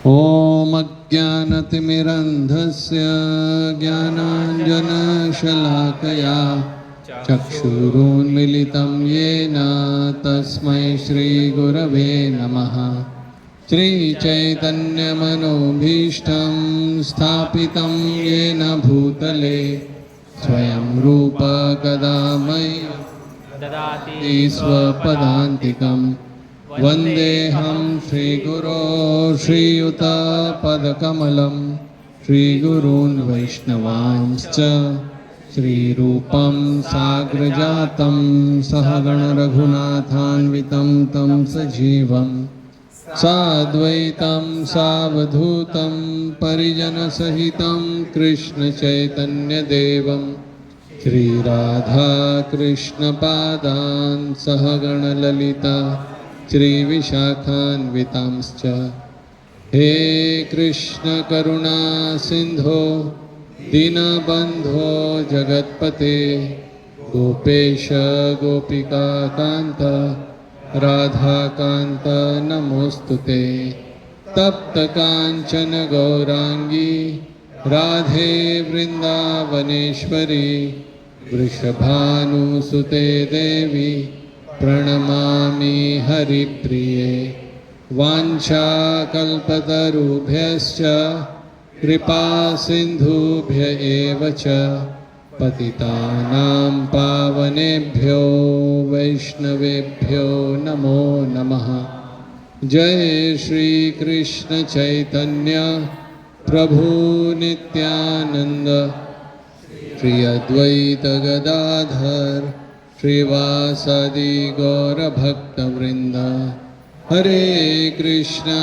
ॐ अज्ञानतिमिरन्धस्य ज्ञानाञ्जनशलाकया चक्षुरुन्मिलितं येन तस्मै श्रीगुरवे नमः। श्रीचैतन्यमनोभीष्टं स्थापितं येन भूतले स्वयं रूप कदा मह्यं ददाति स्वपदान्तिकम्। वन्देऽहं श्रीगुरो श्रीयुतपदकमलं श्रीगुरून् वैष्णवांश्च श्रीरूपं साग्रजातं सहगणरघुनाथान्वितं तं सजीवं साद्वैतं सावधूतं परिजनसहितं कृष्णचैतन्यदेवं श्रीराधाकृष्णपादान् सहगणललिता श्रीविशाखान्वितांश्च। हे कृष्ण करुणा सिंधो दीनबंधो जगत्पते गोपेश गोपिका कांत राधाकांत नमोस्तुते। तप्त कांचन गौरांगी राधे वृंदावनेश्वरी वृषभानुसुते देवी प्रणमामि हरिप्रिये। वाञ्छाकल्पतरुभ्यश्च कृपा सिन्धुभ्य एव च पतितानां पावनेभ्यो वैष्णवेभ्यो नमो नमः। जय श्री कृष्ण चैतन्य प्रभु नित्यानंद श्री अद्वैत गदाधर श्रीवासादि गौरभक्तवृंद। हरे कृष्णा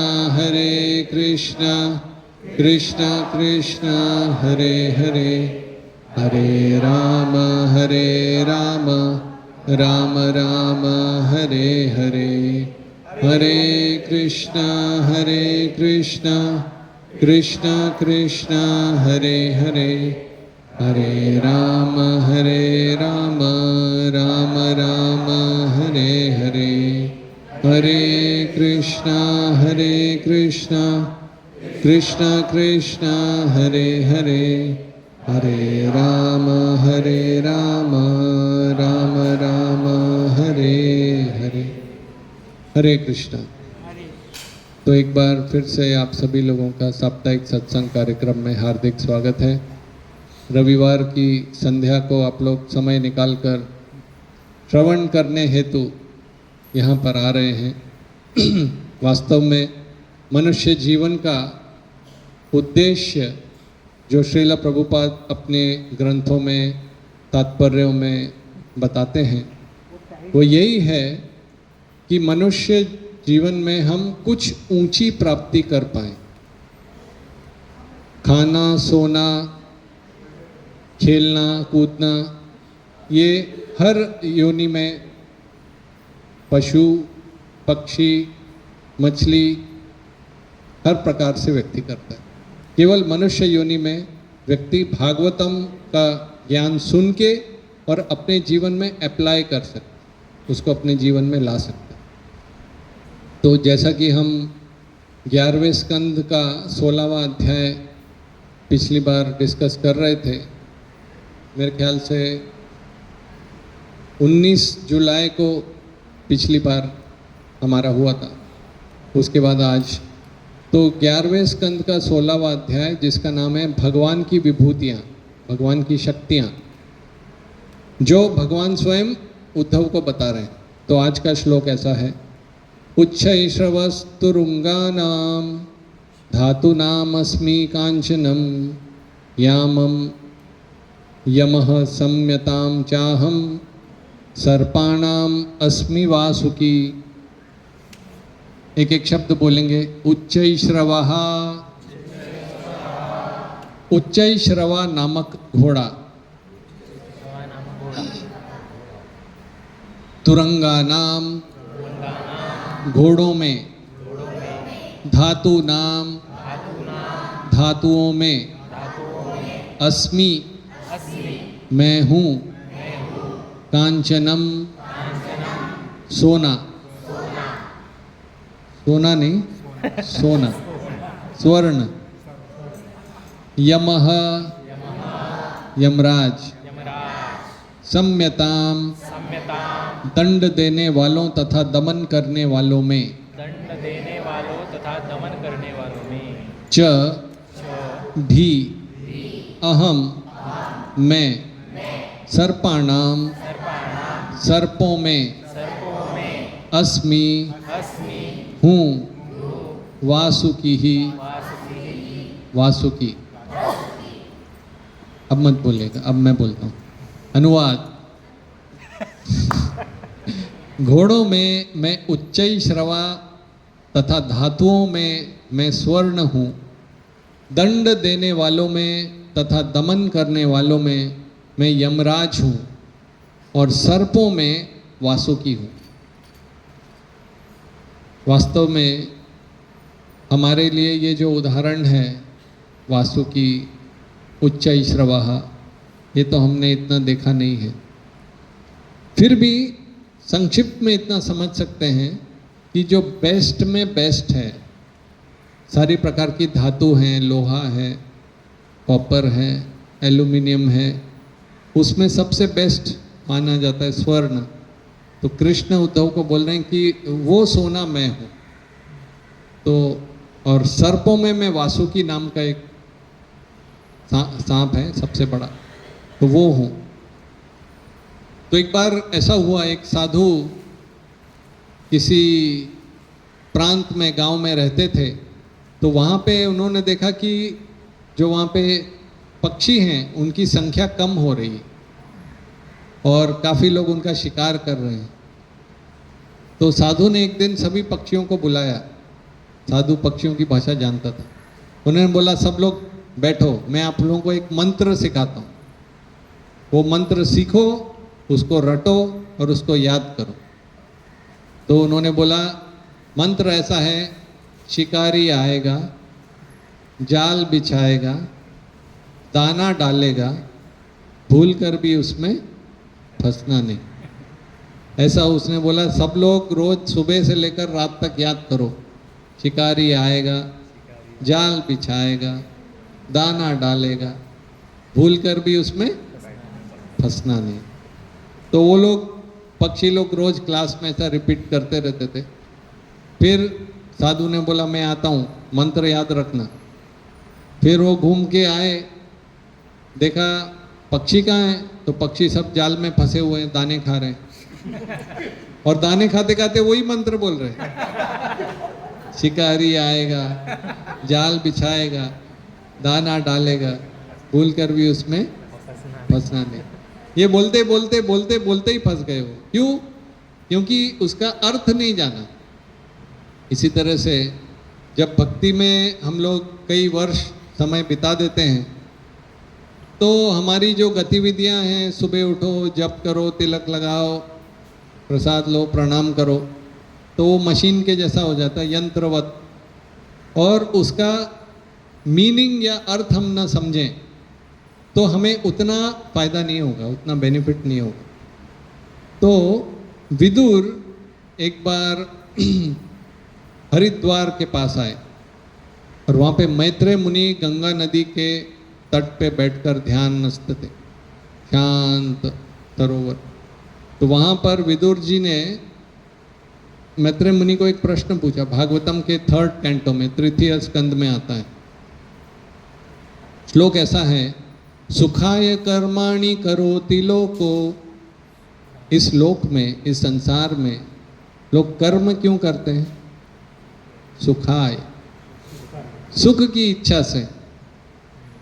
कृष्णा कृष्णा हरे हरे, हरे राम राम राम हरे हरे। हरे कृष्णा कृष्णा कृष्णा हरे हरे, हरे राम राम राम हरे हरे। हरे कृष्णा कृष्णा कृष्णा हरे हरे, हरे राम राम राम हरे हरे। हरे कृष्णा। तो एक बार फिर से आप सभी लोगों का साप्ताहिक सत्संग कार्यक्रम में हार्दिक स्वागत है। रविवार की संध्या को आप लोग समय निकालकर श्रवण करने हेतु यहाँ पर आ रहे हैं। वास्तव में मनुष्य जीवन का उद्देश्य जो श्रील प्रभुपाद अपने ग्रंथों में तात्पर्यों में बताते हैं वो यही है कि मनुष्य जीवन में हम कुछ ऊंची प्राप्ति कर पाएं। खाना सोना खेलना कूदना ये हर योनि में पशु पक्षी मछली हर प्रकार से व्यक्ति करता है। केवल मनुष्य योनि में व्यक्ति भागवतम का ज्ञान सुन के और अपने जीवन में अप्लाई कर सकता, उसको अपने जीवन में ला सकता। तो जैसा कि हम 11वें स्कंद का 16वां अध्याय पिछली बार डिस्कस कर रहे थे, मेरे ख्याल से 19 जुलाई को पिछली बार हमारा हुआ था, उसके बाद आज तो 11वें स्कंद का 16वां अध्याय जिसका नाम है भगवान की विभूतियाँ, भगवान की शक्तियाँ, जो भगवान स्वयं उद्धव को बता रहे हैं। तो आज का श्लोक ऐसा है। उच्छैश्रवस्तुरुंगानां धातूनामस्मि कांचनम यामम यमः सम्यतां चाहम सर्पाणाम अस्मि वासुकी। एक एक शब्द बोलेंगे। उच्चैश्रवः, उच्चैश्रवा नामक घोड़ा, तुरंगानाम घोड़ों में, धातु नाम धातुओं में, अस्मि मैं हूँ, कांचनम सोना, सोना नहीं सोना, स्वर्ण, यमः यमराज, सम्यताम दंड देने वालों तथा दमन करने वालों में, च भी अहम मैं, सर्पाणाम सर्पों में, अस्मि हूँ, वासुकी ही वासुकी। अब मत बोलेगा, अब मैं बोलता हूँ। अनुवाद। घोड़ों में मैं उच्चई श्रवा तथा धातुओं में मैं स्वर्ण हूँ, दंड देने वालों में तथा दमन करने वालों में मैं यमराज हूँ, और सर्पों में वासुकी हूँ। वास्तव में हमारे लिए ये जो उदाहरण है वासुकी, उच्चैश्रवः, ये तो हमने इतना देखा नहीं है। फिर भी संक्षिप्त में इतना समझ सकते हैं कि जो बेस्ट में बेस्ट है, सारी प्रकार की धातु हैं, लोहा है, कॉपर है, एल्यूमिनियम है, उसमें सबसे बेस्ट माना जाता है स्वर्ण। तो कृष्ण उद्धव को बोल रहे हैं कि वो सोना मैं हूँ। तो और सर्पों में मैं वासुकी नाम का एक सांप है सबसे बड़ा, तो वो हूँ। तो एक बार ऐसा हुआ, एक साधु किसी प्रांत में, गांव में रहते थे, तो वहाँ पे उन्होंने देखा कि जो वहाँ पे पक्षी हैं उनकी संख्या कम हो रही है और काफ़ी लोग उनका शिकार कर रहे हैं। तो साधु ने एक दिन सभी पक्षियों को बुलाया। साधु पक्षियों की भाषा जानता था। उन्होंने बोला, सब लोग बैठो, मैं आप लोगों को एक मंत्र सिखाता हूँ, वो मंत्र सीखो, उसको रटो और उसको याद करो। तो उन्होंने बोला, मंत्र ऐसा है, शिकारी आएगा, जाल बिछाएगा, दाना डालेगा, भूल कर भी उसमें फंसना नहीं। ऐसा उसने बोला। सब लोग रोज सुबह से लेकर रात तक याद करो, शिकारी आएगा, जाल बिछाएगा, दाना डालेगा, भूल कर भी उसमें फंसना नहीं। तो वो लोग, पक्षी लोग, रोज क्लास में ऐसा रिपीट करते रहते थे। फिर साधु ने बोला, मैं आता हूँ, मंत्र याद रखना। फिर वो घूम के आए, देखा पक्षी कहाँ हैं, तो पक्षी सब जाल में फंसे हुए हैं, दाने खा रहे हैं। और दाने खाते खाते वही मंत्र बोल रहे हैं, शिकारी आएगा, जाल बिछाएगा, दाना डालेगा, भूल कर भी उसमें फंसना नहीं। ये बोलते बोलते बोलते बोलते ही फंस गए वो। क्यों? क्योंकि उसका अर्थ नहीं जाना। इसी तरह से जब भक्ति में हम लोग कई वर्ष समय बिता देते हैं, तो हमारी जो गतिविधियां हैं, सुबह उठो, जप करो, तिलक लगाओ, प्रसाद लो, प्रणाम करो, तो वो मशीन के जैसा हो जाता है, यंत्रवत। और उसका मीनिंग या अर्थ हम ना समझें तो हमें उतना फायदा नहीं होगा, उतना बेनिफिट नहीं होगा। तो विदुर एक बार हरिद्वार के पास आए और वहाँ पे मैत्रेय मुनि गंगा नदी के तट पे बैठकर ध्यानस्थ थे, शांत सरोवर। तो वहाँ पर विदुर जी ने मैत्रेय मुनि को एक प्रश्न पूछा। भागवतम के 3rd कैंटो में, 3th स्कंद में आता है। श्लोक ऐसा है, सुखाय कर्माणि करोति लोको। इस लोक में, इस संसार में लोग कर्म क्यों करते हैं? सुखाय, सुख की इच्छा से।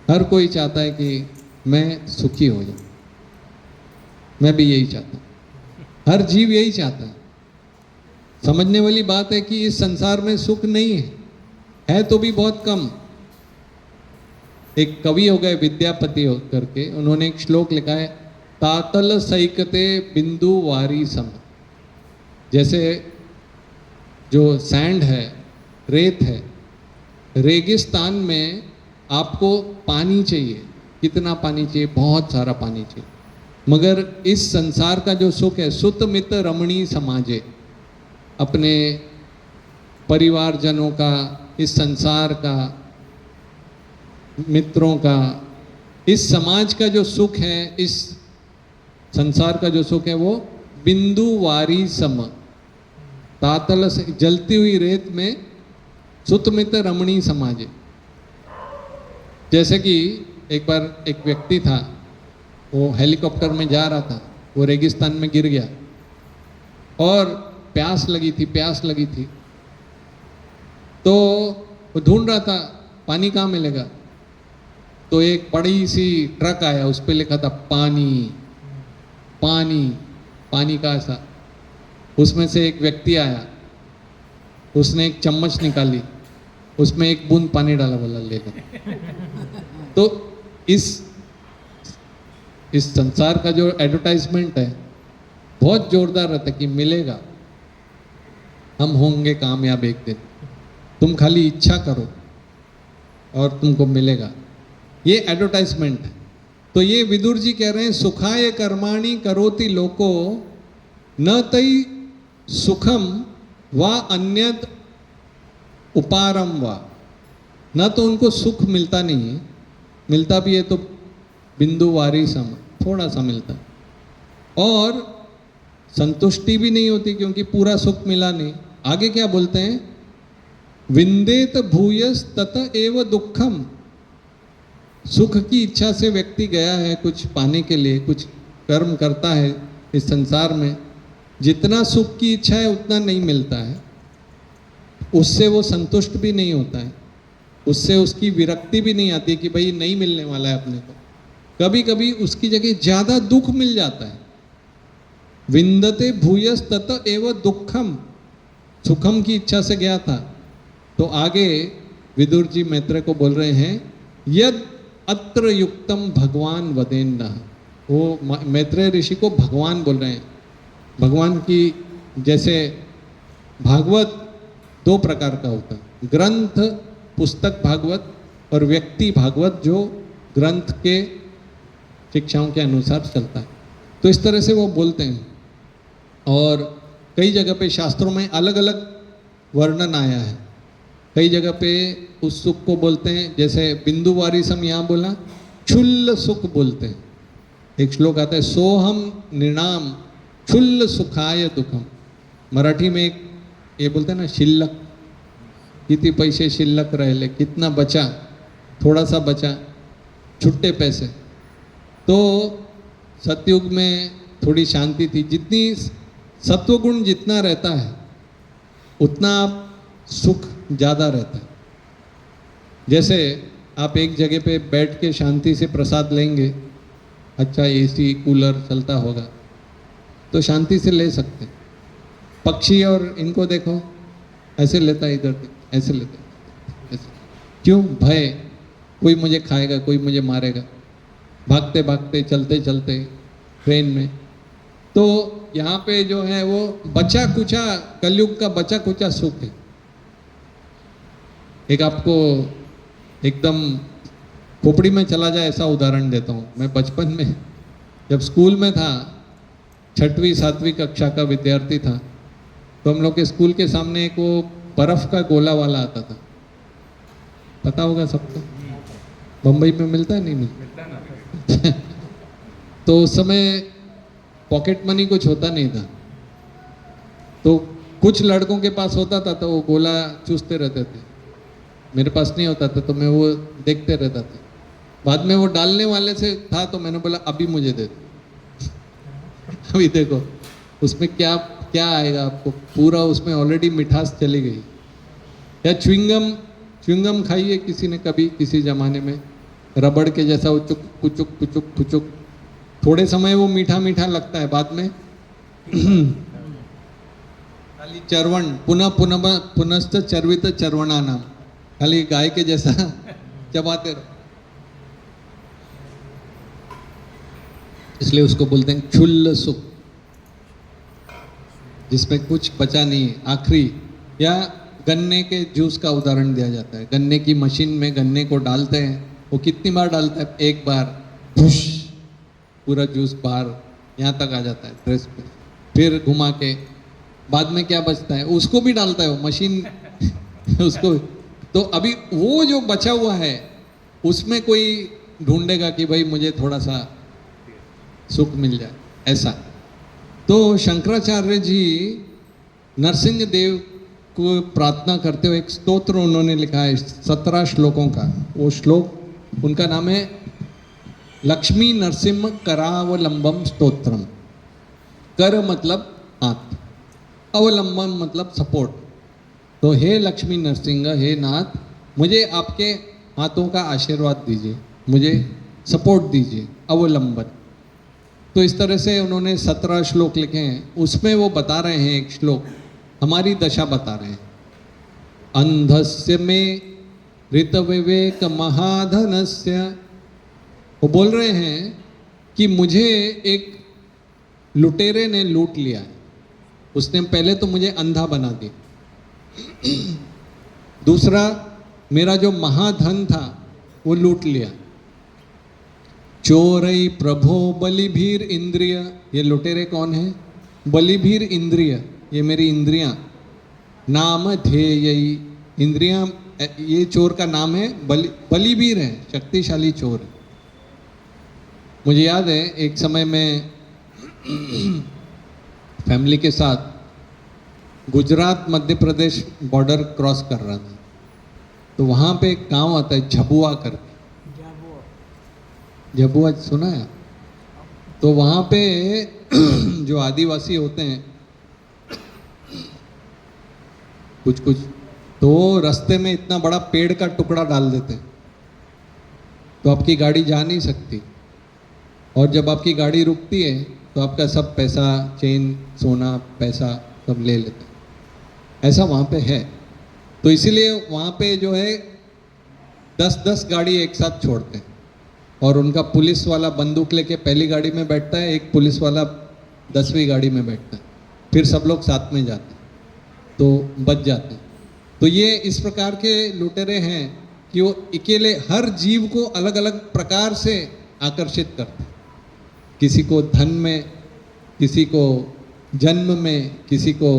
हर कोई चाहता है कि मैं सुखी हो जाऊं। मैं भी यही चाहता हूं, हर जीव यही चाहता है। समझने वाली बात है कि इस संसार में सुख नहीं है तो भी बहुत कम। एक कवि हो गए विद्यापति हो करके, उन्होंने एक श्लोक लिखा है, तातल सैकते बिंदु वारी सम। जैसे जो सैंड है, रेत है, रेगिस्तान में आपको पानी चाहिए। कितना पानी चाहिए? बहुत सारा पानी चाहिए। मगर इस संसार का जो सुख है, सुत मित रमणी समाजे, अपने परिवारजनों का, इस संसार का, मित्रों का, इस समाज का जो सुख है, इस संसार का जो सुख है वो बिंदुवारी सम, तातल से जलती हुई रेत में सुतमित रमणी समाज। जैसे कि एक बार एक व्यक्ति था, वो हेलीकॉप्टर में जा रहा था, वो रेगिस्तान में गिर गया और प्यास लगी थी, तो वो ढूंढ रहा था पानी कहाँ मिलेगा। तो एक बड़ी सी ट्रक आया, उस पर लिखा था पानी पानी पानी का ऐसा। उसमें से एक व्यक्ति आया, उसने एक चम्मच निकाली, उसमें एक बूंद पानी डाला, बोला ले लो। तो इस संसार का जो एडवर्टाइजमेंट है बहुत जोरदार रहता है कि मिलेगा, हम होंगे कामयाब एक दिन, तुम खाली इच्छा करो और तुमको मिलेगा, ये एडवर्टाइजमेंट है। तो ये विदुर जी कह रहे हैं, सुखाय कर्माणि करोति लोको न तई सुखम व अन्यद उपारम वा। न तो उनको सुख मिलता नहीं है, मिलता भी है तो बिंदुवारी सम, थोड़ा सा मिलता है, और संतुष्टि भी नहीं होती क्योंकि पूरा सुख मिला नहीं। आगे क्या बोलते हैं, विंदेत भूयस तत एव दुखम। सुख की इच्छा से व्यक्ति गया है कुछ पाने के लिए, कुछ कर्म करता है इस संसार में, जितना सुख की इच्छा है उतना नहीं मिलता है, उससे वो संतुष्ट भी नहीं होता है, उससे उसकी विरक्ति भी नहीं आती कि भाई नहीं मिलने वाला है अपने को। कभी कभी उसकी जगह ज़्यादा दुख मिल जाता है। विंदते भूयस तत एव दुखम, सुखम की इच्छा से गया था। तो आगे विदुर जी मैत्रेय को बोल रहे हैं, यद अत्र युक्तम भगवान वदेन्न। वो मैत्रेय ऋषि को भगवान बोल रहे हैं। भगवान की, जैसे भागवत दो प्रकार का होता है, ग्रंथ पुस्तक भागवत और व्यक्ति भागवत जो ग्रंथ के शिक्षाओं के अनुसार चलता है। तो इस तरह से वो बोलते हैं। और कई जगह पे शास्त्रों में अलग अलग वर्णन आया है। कई जगह पे उस सुख को बोलते हैं, जैसे बिंदुवारी सम यहाँ बोला, क्षुल्ल सुख बोलते हैं। एक श्लोक आता है, सोहम निर्णाम क्षुल्ल सुखाय दुखम। मराठी में एक ये बोलते हैं ना, शिल्लक, कितने पैसे शिल्लक रहे, कितना बचा, थोड़ा सा बचा, छुट्टे पैसे। तो सतयुग में थोड़ी शांति थी, जितनी सत्वगुण जितना रहता है उतना आप सुख ज़्यादा रहता है। जैसे आप एक जगह पे बैठ के शांति से प्रसाद लेंगे, अच्छा एसी कूलर चलता होगा तो शांति से ले सकते हैं। पक्षी और इनको देखो, ऐसे लेता है, इधर ऐसे लेता है, ऐसे। क्यों? भय, कोई मुझे खाएगा, कोई मुझे मारेगा। भागते भागते चलते चलते ट्रेन में। तो यहाँ पे जो है वो बचा कुचा, कलयुग का बचा कुचा सुख है। एक आपको एकदम खोपड़ी में चला जाए ऐसा उदाहरण देता हूँ। मैं बचपन में जब स्कूल में था, 6वीं 7वीं कक्षा का विद्यार्थी था, तो हम लोग के स्कूल के सामने एक वो बर्फ़ का गोला वाला आता था, पता होगा सबको, बम्बई में मिलता है, नहीं मिलता। तो उस समय पॉकेट मनी कुछ होता नहीं था, तो कुछ लड़कों के पास होता था तो वो गोला चूसते रहते थे। मेरे पास नहीं होता था तो मैं वो देखते रहता था। बाद में वो डालने वाले से था तो मैंने बोला अभी मुझे दे दो। अभी देखो उसमें क्या क्या आएगा आपको, पूरा उसमें ऑलरेडी मिठास चली गई। या च्युइंगम खाइए किसी ने कभी, किसी ज़माने में रबड़ के जैसा वो चुक पुचुक पुचुक पुचुक, थोड़े समय वो मीठा मीठा लगता है, बाद में खाली चरवण, पुनश्च चर्वित चरवणा नाम, खाली गाय के जैसा चबाते रहो। इसलिए उसको बोलते हैं क्षुल्ल सुख, जिसमें कुछ बचा नहीं है, आखिरी। या गन्ने के जूस का उदाहरण दिया जाता है। गन्ने की मशीन में गन्ने को डालते हैं, वो कितनी बार डालता है? एक बार, भुश, पूरा जूस बाहर यहाँ तक आ जाता है ड्रेस पे, फिर घुमा के बाद में क्या बचता है उसको भी डालता है वो मशीन उसको। तो अभी वो जो बचा हुआ है उसमें कोई ढूंढेगा कि भाई मुझे थोड़ा सा सुख मिल जाए, ऐसा। तो शंकराचार्य जी नरसिंह देव को प्रार्थना करते हुए एक स्तोत्र उन्होंने लिखा है 17 श्लोकों का। वो श्लोक उनका नाम है लक्ष्मी नरसिंह करावलंबम स्तोत्रम। कर मतलब हाथ, अवलंबन मतलब सपोर्ट। तो हे लक्ष्मी नरसिंह, हे नाथ, मुझे आपके हाथों का आशीर्वाद दीजिए, मुझे सपोर्ट दीजिए, अवलंबन। तो इस तरह से उन्होंने 17 श्लोक लिखे हैं। उसमें वो बता रहे हैं, एक श्लोक हमारी दशा बता रहे हैं। अंधस्य में ऋत विवेक महाधनस्य। वो बोल रहे हैं कि मुझे एक लुटेरे ने लूट लिया है। उसने पहले तो मुझे अंधा बना दिया, दूसरा मेरा जो महाधन था वो लूट लिया। चोरई प्रभो बलिभीर इंद्रिय। ये लुटेरे कौन है? बलिभीर इंद्रिय, ये मेरी इंद्रियां। नाम ध्येयई, इंद्रियां, ये चोर का नाम है। बलिभीर है, शक्तिशाली चोर है। मुझे याद है एक समय में फैमिली के साथ गुजरात मध्य प्रदेश बॉर्डर क्रॉस कर रहा था। तो वहाँ पे एक गांव आता है झबुआ करके, झबुआ सुना है? तो वहाँ पे जो आदिवासी होते हैं कुछ कुछ, तो रास्ते में इतना बड़ा पेड़ का टुकड़ा डाल देते हैं तो आपकी गाड़ी जा नहीं सकती। और जब आपकी गाड़ी रुकती है तो आपका सब पैसा, चेन, सोना, पैसा सब ले लेते हैं। ऐसा वहाँ पे है। तो इसीलिए वहाँ पे जो है 10-10 गाड़ी एक साथ छोड़ते हैं और उनका पुलिस वाला बंदूक लेके पहली गाड़ी में बैठता है, एक पुलिस वाला 10वीं गाड़ी में बैठता है, फिर सब लोग साथ में जाते हैं तो बच जाते हैं। तो ये इस प्रकार के लुटेरे हैं कि वो अकेले हर जीव को अलग अलग प्रकार से आकर्षित करते हैं। किसी को धन में, किसी को जन्म में, किसी को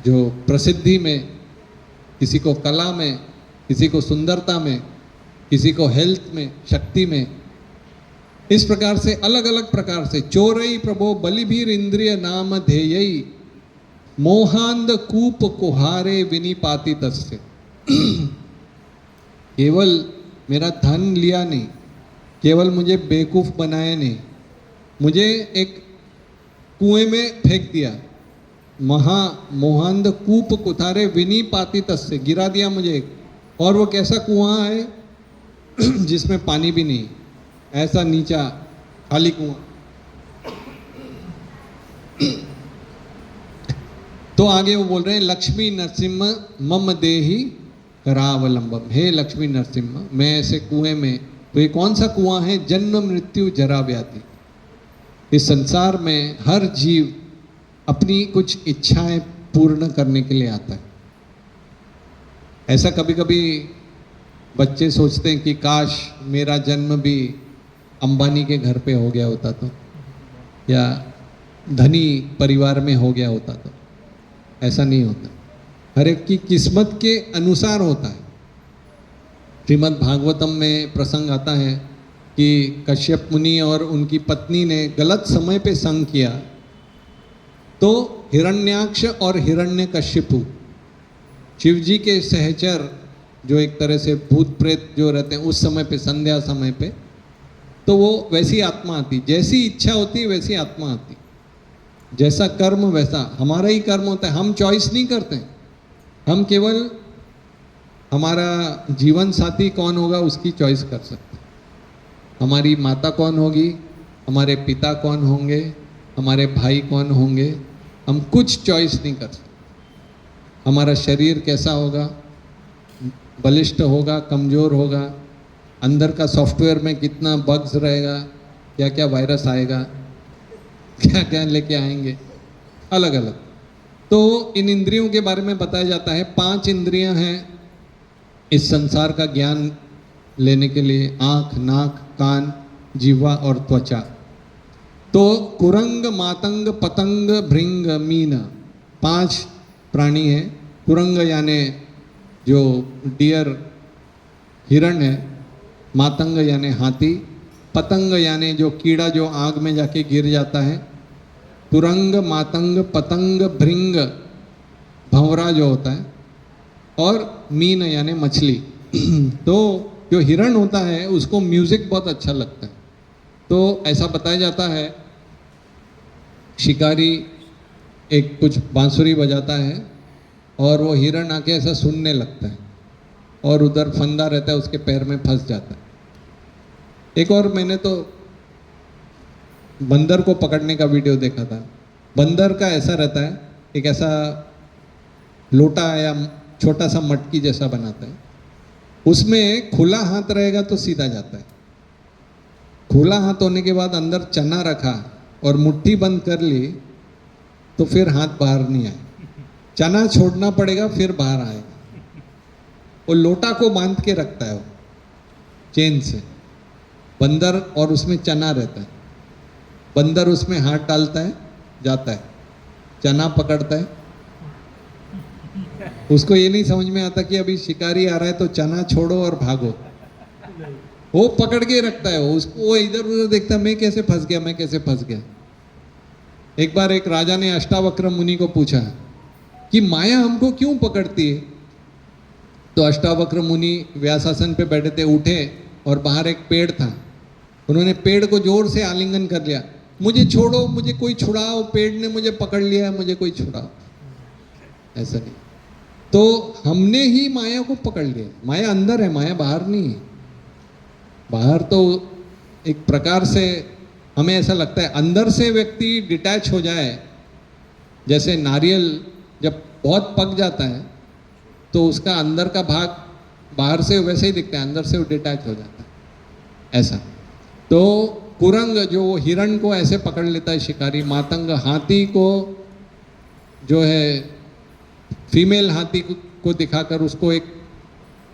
जो प्रसिद्धि में, किसी को कला में, किसी को सुंदरता में, किसी को हेल्थ में, शक्ति में। इस प्रकार से अलग अलग प्रकार से चोरई प्रभो बलिभीर इंद्रिय नाम ध्येयई मोहांध कूप कुहारे विनिपाति तस्य। केवल मेरा धन लिया नहीं, केवल मुझे बेवकूफ बनाया नहीं, मुझे एक कुएं में फेंक दिया। मोहांध कूप कुथारे विनिपाति तस्य, गिरा दिया मुझे। और वो कैसा कुआं है जिसमें पानी भी नहीं, ऐसा नीचा खाली कुआं। तो आगे वो बोल रहे हैं लक्ष्मी नरसिम्हा मम देहि करावलंबम। हे लक्ष्मी नरसिम्हा, मैं ऐसे कुएं में, तो ये कौन सा कुआं है? जन्म मृत्यु जरा व्याधि। इस संसार में हर जीव अपनी कुछ इच्छाएं पूर्ण करने के लिए आता है। ऐसा कभी कभी बच्चे सोचते हैं कि काश मेरा जन्म भी अंबानी के घर पे हो गया होता तो, या धनी परिवार में हो गया होता तो। ऐसा नहीं होता, हर एक की किस्मत के अनुसार होता है। श्रीमद् भागवतम में प्रसंग आता है कि कश्यप मुनि और उनकी पत्नी ने गलत समय पे संग किया, तो हिरण्याक्ष और हिरण्यकश्यपु, शिव जी के सहचर, जो एक तरह से भूत प्रेत जो रहते हैं उस समय पे, संध्या समय पे, तो वो वैसी आत्मा आती, जैसी इच्छा होती वैसी आत्मा आती। जैसा कर्म वैसा हमारा ही कर्म होता है। हम चॉइस नहीं करते, हम केवल हमारा जीवन साथी कौन होगा उसकी चॉइस कर सकते। हमारी माता कौन होगी, हमारे पिता कौन होंगे, हमारे भाई कौन होंगे, हम कुछ चॉइस नहीं कर सकते। हमारा शरीर कैसा होगा, बलिष्ठ होगा, कमज़ोर होगा, अंदर का सॉफ्टवेयर में कितना बग्स रहेगा, क्या क्या वायरस आएगा, क्या क्या लेके आएंगे, अलग अलग। तो इन इंद्रियों के बारे में बताया जाता है। 5 इंद्रियां हैं इस संसार का ज्ञान लेने के लिए, आँख, नाक, कान, जीवा और त्वचा। तो कुरंग, मातंग, पतंग, भृंग, मीन, 5 प्राणी हैं। कुरंग यानी जो डियर हिरण है, मातंग यानी हाथी, पतंग यानी जो कीड़ा जो आग में जाके गिर जाता है, तुरंग, मातंग, पतंग, भृंग भंवरा जो होता है, और मीन यानी मछली। तो जो हिरण होता है उसको म्यूजिक बहुत अच्छा लगता है। तो ऐसा बताया जाता है, शिकारी एक कुछ बांसुरी बजाता है और वो हिरण आके ऐसा सुनने लगता है और उधर फंदा रहता है, उसके पैर में फंस जाता है। एक और मैंने तो बंदर को पकड़ने का वीडियो देखा था। बंदर का ऐसा रहता है, एक ऐसा लोटा या छोटा सा मटकी जैसा बनाता है, उसमें खुला हाथ रहेगा तो सीधा जाता है। खुला हाथ होने के बाद अंदर चना रखा और मुट्ठी बंद कर ली तो फिर हाथ बाहर नहीं आए, चना छोड़ना पड़ेगा फिर बाहर आएगा। वो लोटा को बांध के रखता है वो चेन से, बंदर, और उसमें चना रहता है। बंदर उसमें हाथ डालता है, जाता है, चना पकड़ता है। उसको ये नहीं समझ में आता कि अभी शिकारी आ रहा है तो चना छोड़ो और भागो। वो पकड़ के रखता है, उसको वो इधर उधर देखता है, मैं कैसे फंस गया, मैं कैसे फंस गया। एक बार एक राजा ने अष्टावक्र मुनि को पूछा कि माया हमको क्यों पकड़ती है। तो अष्टावक्र मुनि व्यासासन पे बैठे थे, उठे और बाहर एक पेड़ था, उन्होंने पेड़ को जोर से आलिंगन कर लिया, मुझे छोड़ो, मुझे कोई छुड़ाओ, पेड़ ने मुझे पकड़ लिया है, मुझे कोई छुड़ाओ। ऐसा नहीं, तो हमने ही माया को पकड़ लिया। माया अंदर है, माया बाहर नहीं है। बाहर तो एक प्रकार से हमें ऐसा लगता है, अंदर से व्यक्ति डिटैच हो जाए, जैसे नारियल जब बहुत पक जाता है तो उसका अंदर का भाग बाहर से वैसे ही दिखता है, अंदर से वो डिटैच हो जाता है ऐसा। तो कुरंग जो हिरण को ऐसे पकड़ लेता है शिकारी, मातंग हाथी को जो है फीमेल हाथी को दिखाकर उसको एक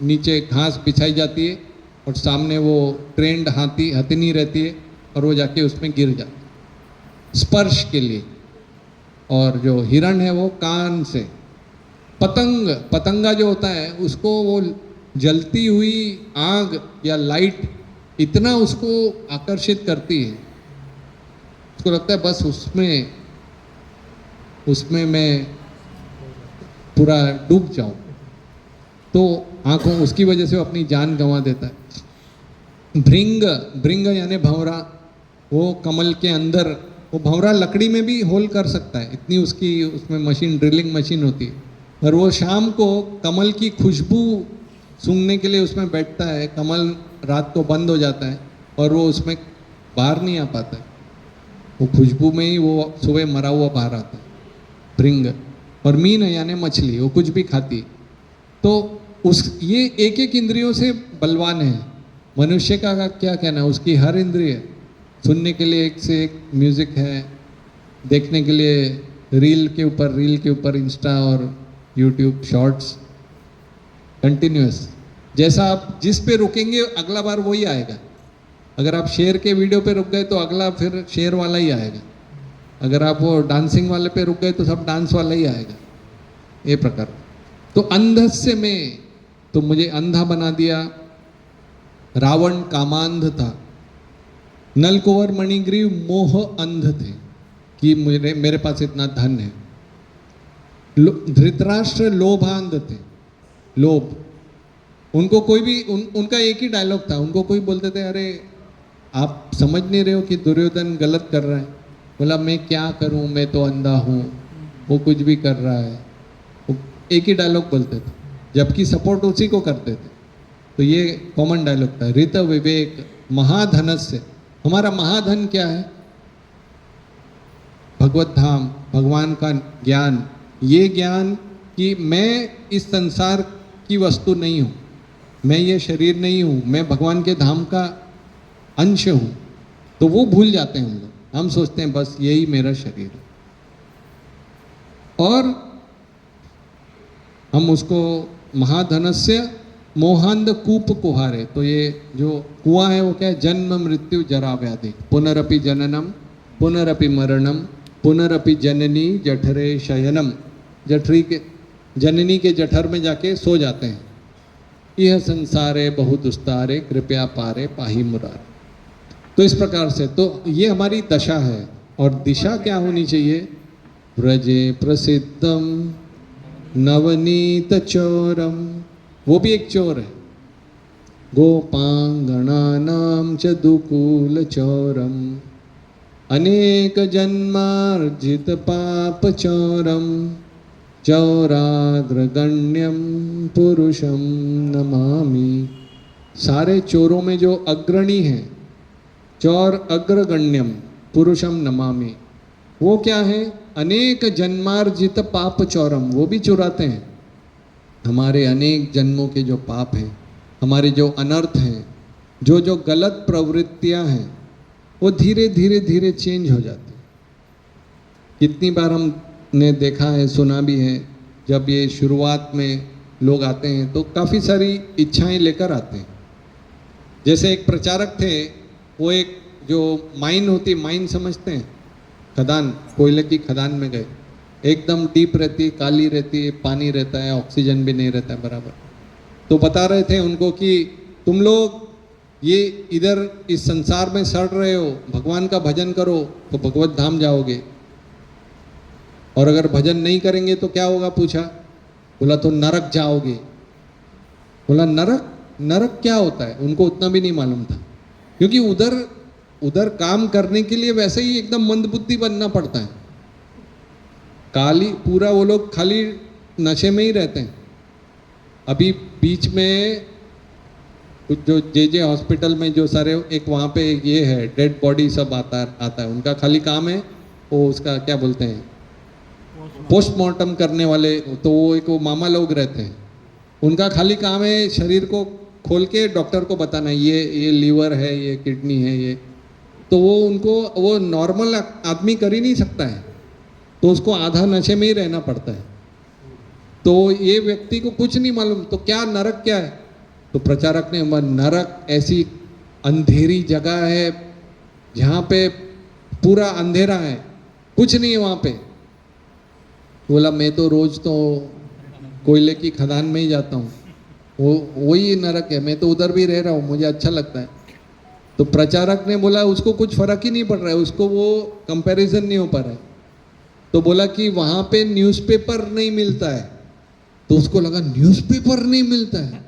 नीचे घास बिछाई जाती है और सामने वो ट्रेंड हथिनी रहती है और वो जाके उसमें गिर जाता है स्पर्श के लिए। और जो हिरण है वो कान से। पतंगा जो होता है उसको वो जलती हुई आग या लाइट इतना उसको आकर्षित करती है, उसको लगता है बस उसमें मैं पूरा डूब जाऊं, तो आंखों उसकी वजह से वो अपनी जान गंवा देता है। भृंग यानी भंवरा, वो कमल के अंदर, वो भंवरा लकड़ी में भी होल कर सकता है, इतनी उसकी उसमें मशीन, ड्रिलिंग मशीन होती है। और वो शाम को कमल की खुशबू सूंघने के लिए उसमें बैठता है, कमल रात को बंद हो जाता है और वो उसमें बाहर नहीं आ पाता है, वो खुशबू में ही वो सुबह मरा हुआ बाहर आता है, भृंग। और मीन यानी मछली, वो कुछ भी खाती। तो ये एक एक इंद्रियों से बलवान है। मनुष्य का क्या कहना है, उसकी हर इंद्रिय, सुनने के लिए एक से एक म्यूजिक है, देखने के लिए रील के ऊपर इंस्टा और यूट्यूब शॉर्ट्स कंटिन्यूअस। जैसा आप जिस पे रुकेंगे अगला बार वही आएगा। अगर आप शेर के वीडियो पे रुक गए तो अगला फिर शेर वाला ही आएगा। अगर आप वो डांसिंग वाले पे रुक गए तो सब डांस वाला ही आएगा, ये प्रकार। तो अंधस्य में तो मुझे अंधा बना दिया। रावण कामांध था, नलकुंवर मणिग्रीव मोह अंध थे कि मेरे पास इतना धन है। धृतराष्ट्र लोभांध थे, लोभ। उनको कोई भी उनका एक ही डायलॉग था, उनको कोई बोलते थे अरे आप समझ नहीं रहे हो कि दुर्योधन गलत कर रहा है, बोला मैं क्या करूं, मैं तो अंधा हूं, वो कुछ भी कर रहा है, वो एक ही डायलॉग बोलते थे, जबकि सपोर्ट उसी को करते थे। तो ये कॉमन डायलॉग था। ऋत विवेक महाधनस्य, हमारा महाधन क्या है, भगवत धाम, भगवान का ज्ञान। ये ज्ञान कि मैं इस संसार की वस्तु नहीं हूँ, मैं ये शरीर नहीं हूँ, मैं भगवान के धाम का अंश हूँ। तो वो भूल जाते हैं हम लोग, हम सोचते हैं बस यही मेरा शरीर है, और हम उसको महाधनस्य मोहांध कूप कुहारे। तो ये जो कुआं है वो क्या है, जन्म मृत्यु जरा व्याधि, पुनरपि जननम पुनरपि मरणम पुनरपि जननी जठरे शयनम। जठरी के जननी के जठर में जाके सो जाते हैं, यह संसारे बहु दुस्तारे कृपया पारे पाही मुरारे। तो इस प्रकार से तो ये हमारी दशा है। और दिशा क्या होनी चाहिए? व्रजे प्रसिद्धम नवनीत चोरम, वो भी एक चोर है। गोपांगणानां च दुकूल चोरम अनेक जन्मार्जित पाप चोरम चौराद्रगण्यम पुरुषम नमामि। सारे चोरों में जो अग्रणी है, चौर अग्रगण्यम पुरुषम नमामि, वो क्या है? अनेक जन्मार्जित पाप चौरम, वो भी चुराते हैं हमारे अनेक जन्मों के जो पाप हैं, हमारे जो अनर्थ हैं, जो जो गलत प्रवृत्तियां हैं, वो धीरे धीरे धीरे चेंज हो जाती है। कितनी बार हमने देखा है, सुना भी है, जब ये शुरुआत में लोग आते हैं तो काफ़ी सारी इच्छाएं लेकर आते हैं। जैसे एक प्रचारक थे, वो एक जो माइन होती, माइन समझते हैं, खदान, कोयले की खदान में गए, एकदम डीप रहती है, काली रहती है, पानी रहता है, ऑक्सीजन भी नहीं रहता है बराबर। तो बता रहे थे उनको कि तुम लोग ये इधर इस संसार में सड़ रहे हो, भगवान का भजन करो तो भगवत धाम जाओगे, और अगर भजन नहीं करेंगे तो क्या होगा? पूछा। बोला तो नरक जाओगे। बोला नरक? नरक क्या होता है? उनको उतना भी नहीं मालूम था, क्योंकि उधर काम करने के लिए वैसे ही एकदम मंदबुद्धि बनना पड़ता है। काली पूरा वो लोग खाली नशे में ही रहते हैं। अभी बीच में जो जे हॉस्पिटल में जो सारे एक वहाँ पे ये है, डेड बॉडी सब आता है, उनका खाली काम है वो, उसका क्या बोलते हैं, पोस्टमार्टम करने वाले। तो वो एक वो मामा लोग रहते हैं, उनका खाली काम है शरीर को खोल के डॉक्टर को बताना, ये लीवर है, ये किडनी है, ये। तो वो उनको, वो नॉर्मल आदमी कर ही नहीं सकता है, तो उसको आधा नशे में ही रहना पड़ता है। तो ये व्यक्ति को कुछ नहीं मालूम, तो क्या नरक क्या है? तो प्रचारक ने, नरक ऐसी अंधेरी जगह है जहाँ पे पूरा अंधेरा है, कुछ नहीं है वहाँ पे। बोला मैं तो रोज तो कोयले की खदान में ही जाता हूँ, वही नरक है, मैं तो उधर भी रह रहा हूँ, मुझे अच्छा लगता है। तो प्रचारक ने बोला उसको कुछ फर्क ही नहीं पड़ रहा है, उसको वो कंपैरिजन नहीं हो पा रहा है। तो बोला कि वहाँ पे न्यूज़पेपर नहीं मिलता है। तो उसको लगा न्यूज़पेपर नहीं मिलता है,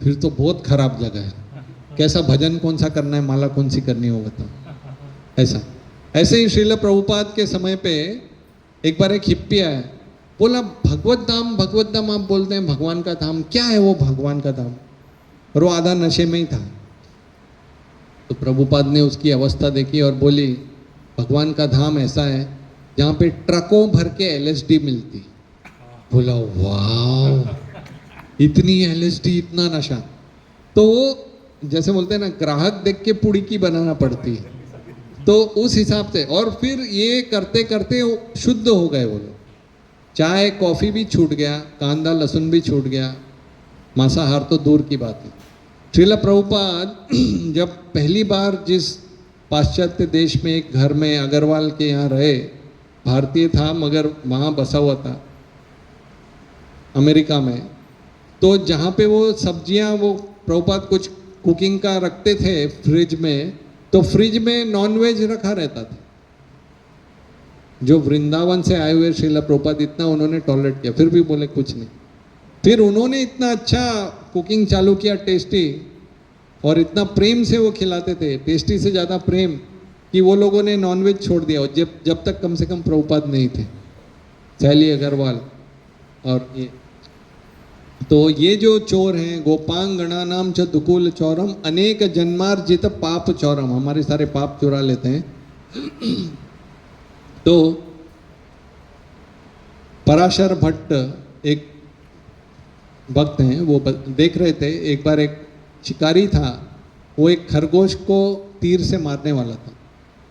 फिर तो बहुत खराब जगह है, कैसा भजन कौन सा करना है, माला कौन सी करनी हो बताओ। ऐसे ही श्रील प्रभुपाद के समय पे एक बार एक हिप्पी आया, बोला भगवत धाम आप बोलते हैं, भगवान का धाम क्या है वो भगवान का धाम? और वो आधा नशे में ही था। तो प्रभुपाद ने उसकी अवस्था देखी और बोली भगवान का धाम ऐसा है जहाँ पे ट्रकों भर के LSD मिलती। बोला वाह, इतनी LSD, इतना नशा। तो वो जैसे बोलते हैं ना, ग्राहक देख के पुड़ी की बनाना पड़ती है, तो उस हिसाब से। और फिर ये करते करते शुद्ध हो गए वो लोग, चाय कॉफ़ी भी छूट गया, कांदा लहसुन भी छूट गया, मांसाहार तो दूर की बात है। श्रील प्रभुपाद जब पहली बार जिस पाश्चात्य देश में एक घर में अग्रवाल के यहाँ रहे, भारतीय था मगर वहाँ बसा हुआ था अमेरिका में, तो जहाँ पे वो सब्जियाँ वो प्रभुपाद कुछ कुकिंग का रखते थे फ्रिज में, तो फ्रिज में नॉनवेज रखा रहता था। जो वृंदावन से आए हुए श्रील प्रभुपाद इतना उन्होंने टॉलरेट किया, फिर भी बोले कुछ नहीं। फिर उन्होंने इतना अच्छा कुकिंग चालू किया, टेस्टी, और इतना प्रेम से वो खिलाते थे, टेस्टी से ज़्यादा प्रेम, कि वो लोगों ने नॉनवेज छोड़ दिया। और जब तक कम से कम प्रभुपाद नहीं थे, सैली अग्रवाल और ये। तो ये जो चोर हैं, गोपांगणानाम च दुकुल चौरम अनेक जन्मार्जित पाप चौरम, हमारे सारे पाप चुरा लेते हैं। तो पराशर भट्ट एक भक्त हैं, वो देख रहे थे, एक बार एक शिकारी था, वो एक खरगोश को तीर से मारने वाला था।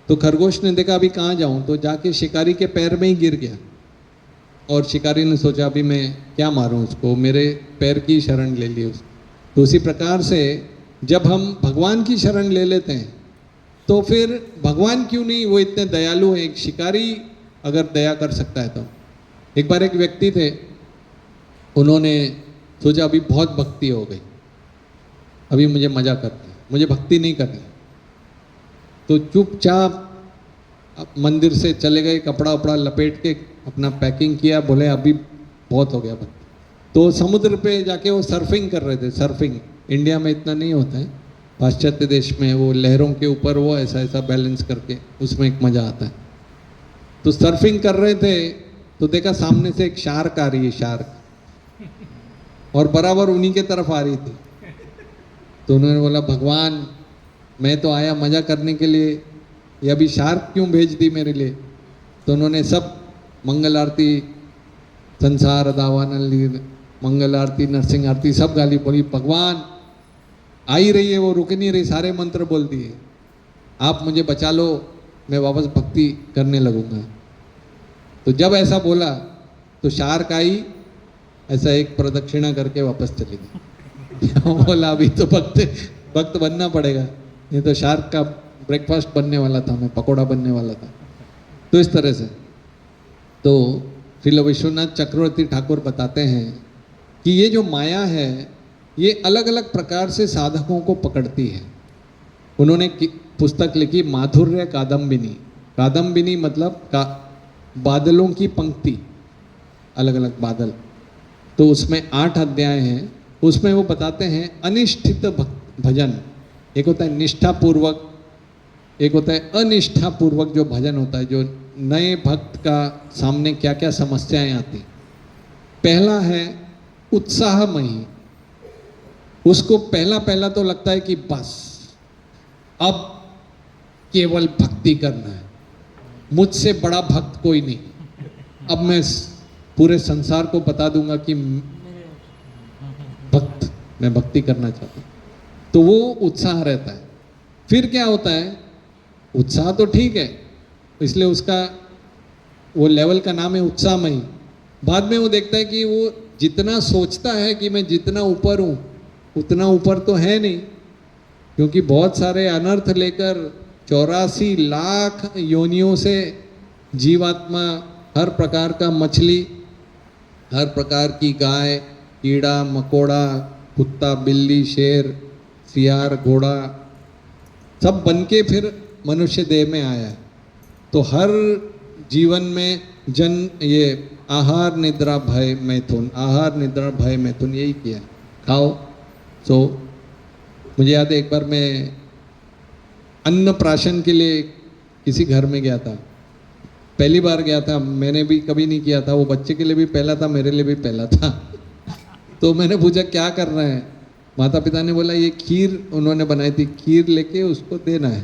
तो खरगोश ने देखा अभी कहाँ जाऊँ, तो जाके शिकारी के पैर में ही गिर गया। और शिकारी ने सोचा अभी मैं क्या मारूं उसको, मेरे पैर की शरण ले ली उसको। तो उसी प्रकार से जब हम भगवान की शरण ले लेते हैं तो फिर भगवान क्यों नहीं, वो इतने दयालु है, एक शिकारी अगर दया कर सकता है तो। एक बार एक व्यक्ति थे, उन्होंने सोचा अभी बहुत भक्ति हो गई, अभी मुझे मजा करना है, मुझे भक्ति नहीं करनी। तो चुपचाप मंदिर से चले गए, कपड़ा वपड़ा लपेट के अपना पैकिंग किया, बोले अभी बहुत हो गया भक्ति। तो समुद्र पे जाके वो सर्फिंग कर रहे थे। सर्फिंग इंडिया में इतना नहीं होता है, पाश्चात्य देश में वो लहरों के ऊपर वो ऐसा ऐसा बैलेंस करके उसमें एक मज़ा आता है। तो सर्फिंग कर रहे थे तो देखा सामने से एक शार्क आ रही है, शार्क, और बराबर उन्हीं के तरफ आ रही थी। तो उन्होंने बोला भगवान मैं तो आया मज़ा करने के लिए, ये अभी शार्क क्यों भेज दी मेरे लिए। तो उन्होंने सब मंगल आरती, संसार दावानल, मंगल आरती, नरसिंह आरती सब गाली बोली। भगवान आ ही रही है, वो रुक नहीं रही, सारे मंत्र बोल दिए, आप मुझे बचा लो, मैं वापस भक्ति करने लगूंगा। तो जब ऐसा बोला तो शार्क आई, ऐसा एक प्रदक्षिणा करके वापस चली गई। बोला अभी तो भक्त बनना पड़ेगा, ये तो शार्क का ब्रेकफास्ट बनने वाला था, मैं पकोड़ा बनने वाला था। तो इस तरह से तो श्रील विश्वनाथ चक्रवर्ती ठाकुर बताते हैं कि ये जो माया है ये अलग अलग प्रकार से साधकों को पकड़ती है। उन्होंने पुस्तक लिखी माधुर्य कादम्बिनी। कादम्बिनी मतलब बादलों की पंक्ति, अलग अलग बादल। तो उसमें 8 अध्याय हैं। उसमें वो बताते हैं अनिष्ठित भजन, एक होता है निष्ठापूर्वक, एक होता है अनिष्ठापूर्वक जो भजन होता है, जो नए भक्त का सामने क्या क्या समस्याएं आती। पहला है उत्साहमयी, उसको पहला तो लगता है कि बस अब केवल भक्ति करना है, मुझसे बड़ा भक्त कोई नहीं, अब मैं पूरे संसार को बता दूंगा कि मैं भक्ति करना चाहता हूँ। तो वो उत्साह रहता है। फिर क्या होता है, उत्साह तो ठीक है, इसलिए उसका वो लेवल का नाम है उत्साहमयी। बाद में वो देखता है कि वो जितना सोचता है कि मैं जितना ऊपर हूँ उतना ऊपर तो है नहीं, क्योंकि बहुत सारे अनर्थ लेकर 84 लाख योनियों से जीवात्मा, हर प्रकार का मछली, हर प्रकार की गाय, कीड़ा मकोड़ा, कुत्ता बिल्ली, शेर, सियार, घोड़ा, सब बन के फिर मनुष्य देह में आया है। तो हर जीवन में ये आहार निद्रा भय मैथुन, आहार निद्रा भय मैथुन यही किया, खाओ सो। मुझे याद है एक बार मैं अन्न प्राशन के लिए किसी घर में गया था, पहली बार गया था, मैंने भी कभी नहीं किया था, वो बच्चे के लिए भी पहला था, मेरे लिए भी पहला था। तो मैंने पूछा क्या कर रहे हैं, माता पिता ने बोला ये खीर उन्होंने बनाई थी, खीर लेके उसको देना है।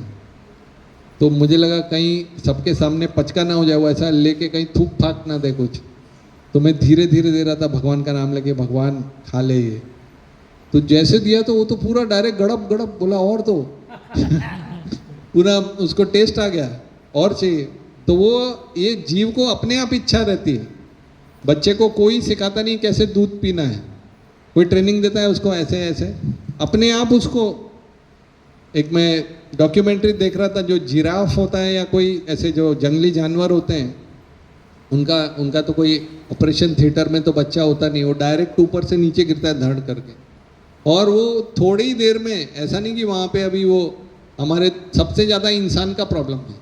तो मुझे लगा कहीं सबके सामने पचका ना हो जाए, वो ऐसा लेके कहीं थूक फाक ना दे कुछ। तो मैं धीरे धीरे दे रहा था, भगवान का नाम लेके, भगवान खा ले ये। तो जैसे दिया तो वो तो पूरा डायरेक्ट गड़प गड़प, बोला और दो। पूरा उसको टेस्ट आ गया, और चाहिए। तो वो ये जीव को अपने आप इच्छा रहती है। बच्चे को कोई सिखाता नहीं कैसे दूध पीना है, कोई ट्रेनिंग देता है उसको ऐसे ऐसे, अपने आप उसको। एक मैं डॉक्यूमेंट्री देख रहा था, जो जिराफ होता है या कोई ऐसे जो जंगली जानवर होते हैं, उनका तो कोई ऑपरेशन थिएटर में तो बच्चा होता नहीं, वो डायरेक्ट ऊपर से नीचे गिरता है धड़ करके। और वो थोड़ी ही देर में, ऐसा नहीं कि वहाँ पे अभी वो हमारे सबसे ज़्यादा इंसान का प्रॉब्लम है,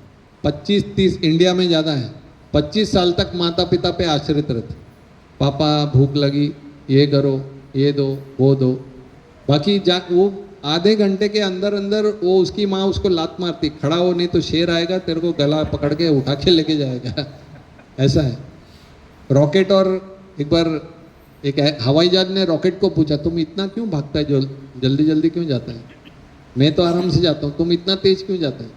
25-30 इंडिया में ज़्यादा है, 25 साल तक माता पिता पे आश्रित रहते, पापा भूख लगी ये करो, ये दो, वो दो। बाकी वो आधे घंटे के अंदर अंदर वो उसकी माँ उसको लात मारती, खड़ा हो नहीं तो शेर आएगा तेरे को गला पकड़ के उठा के लेके जाएगा। ऐसा है। रॉकेट, और एक बार एक हवाई जहाज ने रॉकेट को पूछा तुम इतना क्यों भागता है, जो जल्दी जल्दी क्यों जाता है, मैं तो आराम से जाता हूँ, तुम इतना तेज क्यों जाता है।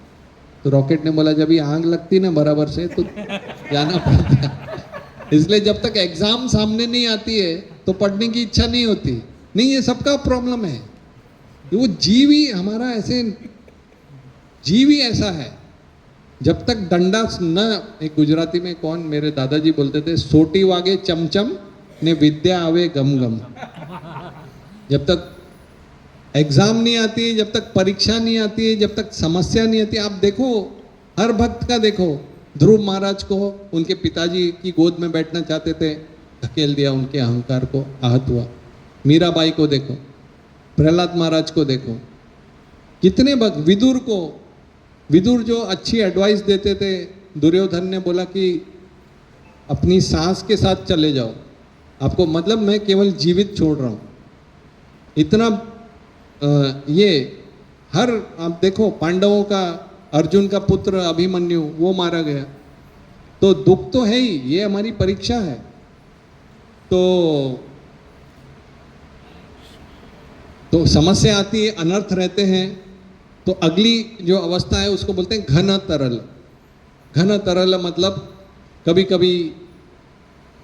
तो रॉकेट ने बोला जब ये आग लगती ना बराबर से तो जाना पड़ता है। इसलिए जब तक एग्जाम सामने नहीं आती है तो पढ़ने की इच्छा नहीं होती। नहीं, ये सबका प्रॉब्लम है। वो जीव ही हमारा ऐसे, जीव ही ऐसा है। जब तक डंडा न, एक गुजराती में कौन मेरे दादाजी बोलते थे, सोटी वागे चमचम ने विद्या आवे गम गम। जब तक एग्जाम नहीं आती, जब तक परीक्षा नहीं आती, जब तक समस्या नहीं आती। आप देखो हर भक्त का देखो, ध्रुव महाराज को उनके पिताजी की गोद में बैठना चाहते थे, धकेल दिया, उनके अहंकार को आहत हुआ। मीराबाई को देखो, प्रहलाद महाराज को देखो, कितने भक्त, विदुर जो अच्छी एडवाइस देते थे, दुर्योधन ने बोला कि अपनी सास के साथ चले जाओ, आपको मतलब मैं केवल जीवित छोड़ रहा हूँ। इतना ये हर, आप देखो पांडवों का, अर्जुन का पुत्र अभिमन्यु वो मारा गया, तो दुख तो है ही, ये हमारी परीक्षा है। तो समस्या आती है, अनर्थ रहते हैं, तो अगली जो अवस्था है उसको बोलते हैं घन तरल। घन तरल मतलब कभी कभी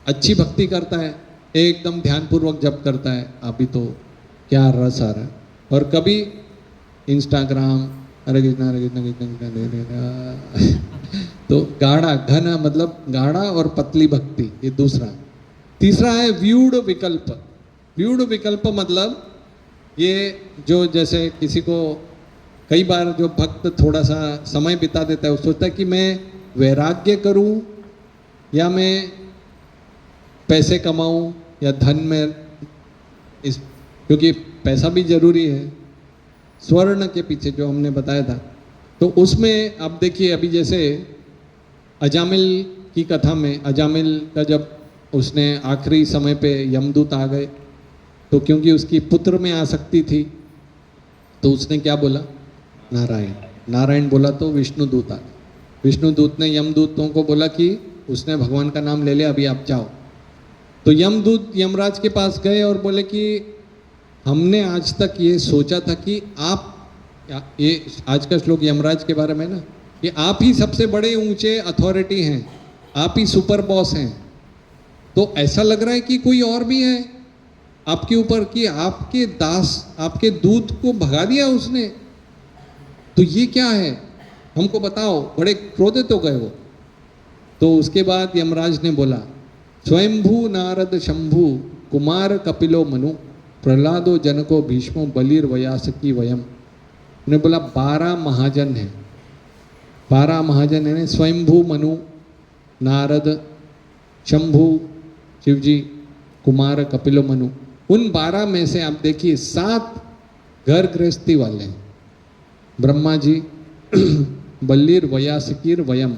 अच्छी भक्ति करता है, एकदम ध्यानपूर्वक जप करता है, अभी तो क्या रस आ रहा है, और कभी इंस्टाग्राम, हरे कृष्णा हरे कृष्णा कृष्णा कृष्णा। तो गाढ़ा, घन मतलब गाढ़ा और पतली भक्ति, ये दूसरा। तीसरा है व्यूढ़ विकल्प। व्यूढ़ विकल्प मतलब ये जो, जैसे किसी को कई बार जो भक्त थोड़ा सा समय बिता देता है, वो सोचता है कि मैं वैराग्य करूं या मैं पैसे कमाऊं या धन में, इस, क्योंकि पैसा भी जरूरी है, स्वर्ण के पीछे जो हमने बताया था। तो उसमें आप देखिए, अभी जैसे अजामिल की कथा में, अजामिल का जब उसने आखिरी समय पे यमदूत आ गए, तो क्योंकि उसकी पुत्र में आसक्ति थी, तो उसने क्या बोला, नारायण। नारायण बोला तो विष्णु दूत आ गए। विष्णु दूत ने यमदूतों को बोला कि उसने भगवान का नाम ले लिया, अभी आप जाओ। तो यमदूत यमराज के पास गए और बोले कि हमने आज तक ये सोचा था कि आप, ये आज का श्लोक यमराज के बारे में ना, कि आप ही सबसे बड़े ऊंचे अथॉरिटी हैं, आप ही सुपर बॉस हैं, तो ऐसा लग रहा है कि कोई और भी है आपके ऊपर, कि आपके दास, आपके दूत को भगा दिया उसने, तो ये क्या है, हमको बताओ। बड़े क्रोधित हो गए वो। तो उसके बाद यमराज ने बोला, स्वयंभू नारद शंभु कुमार कपिलो मनु प्रहलादो जनको भीष्मो बलिर वयासकी वयम। उन्होंने बोला 12 महाजन हैं, 12 महाजन है, स्वयंभू मनु, नारद, शंभु शिवजी, कुमार कपिलो मनु। उन 12 में से आप देखिए 7 घर गृहस्थी वाले हैं, ब्रह्मा जी, बल्लीर वयासकीर वयम,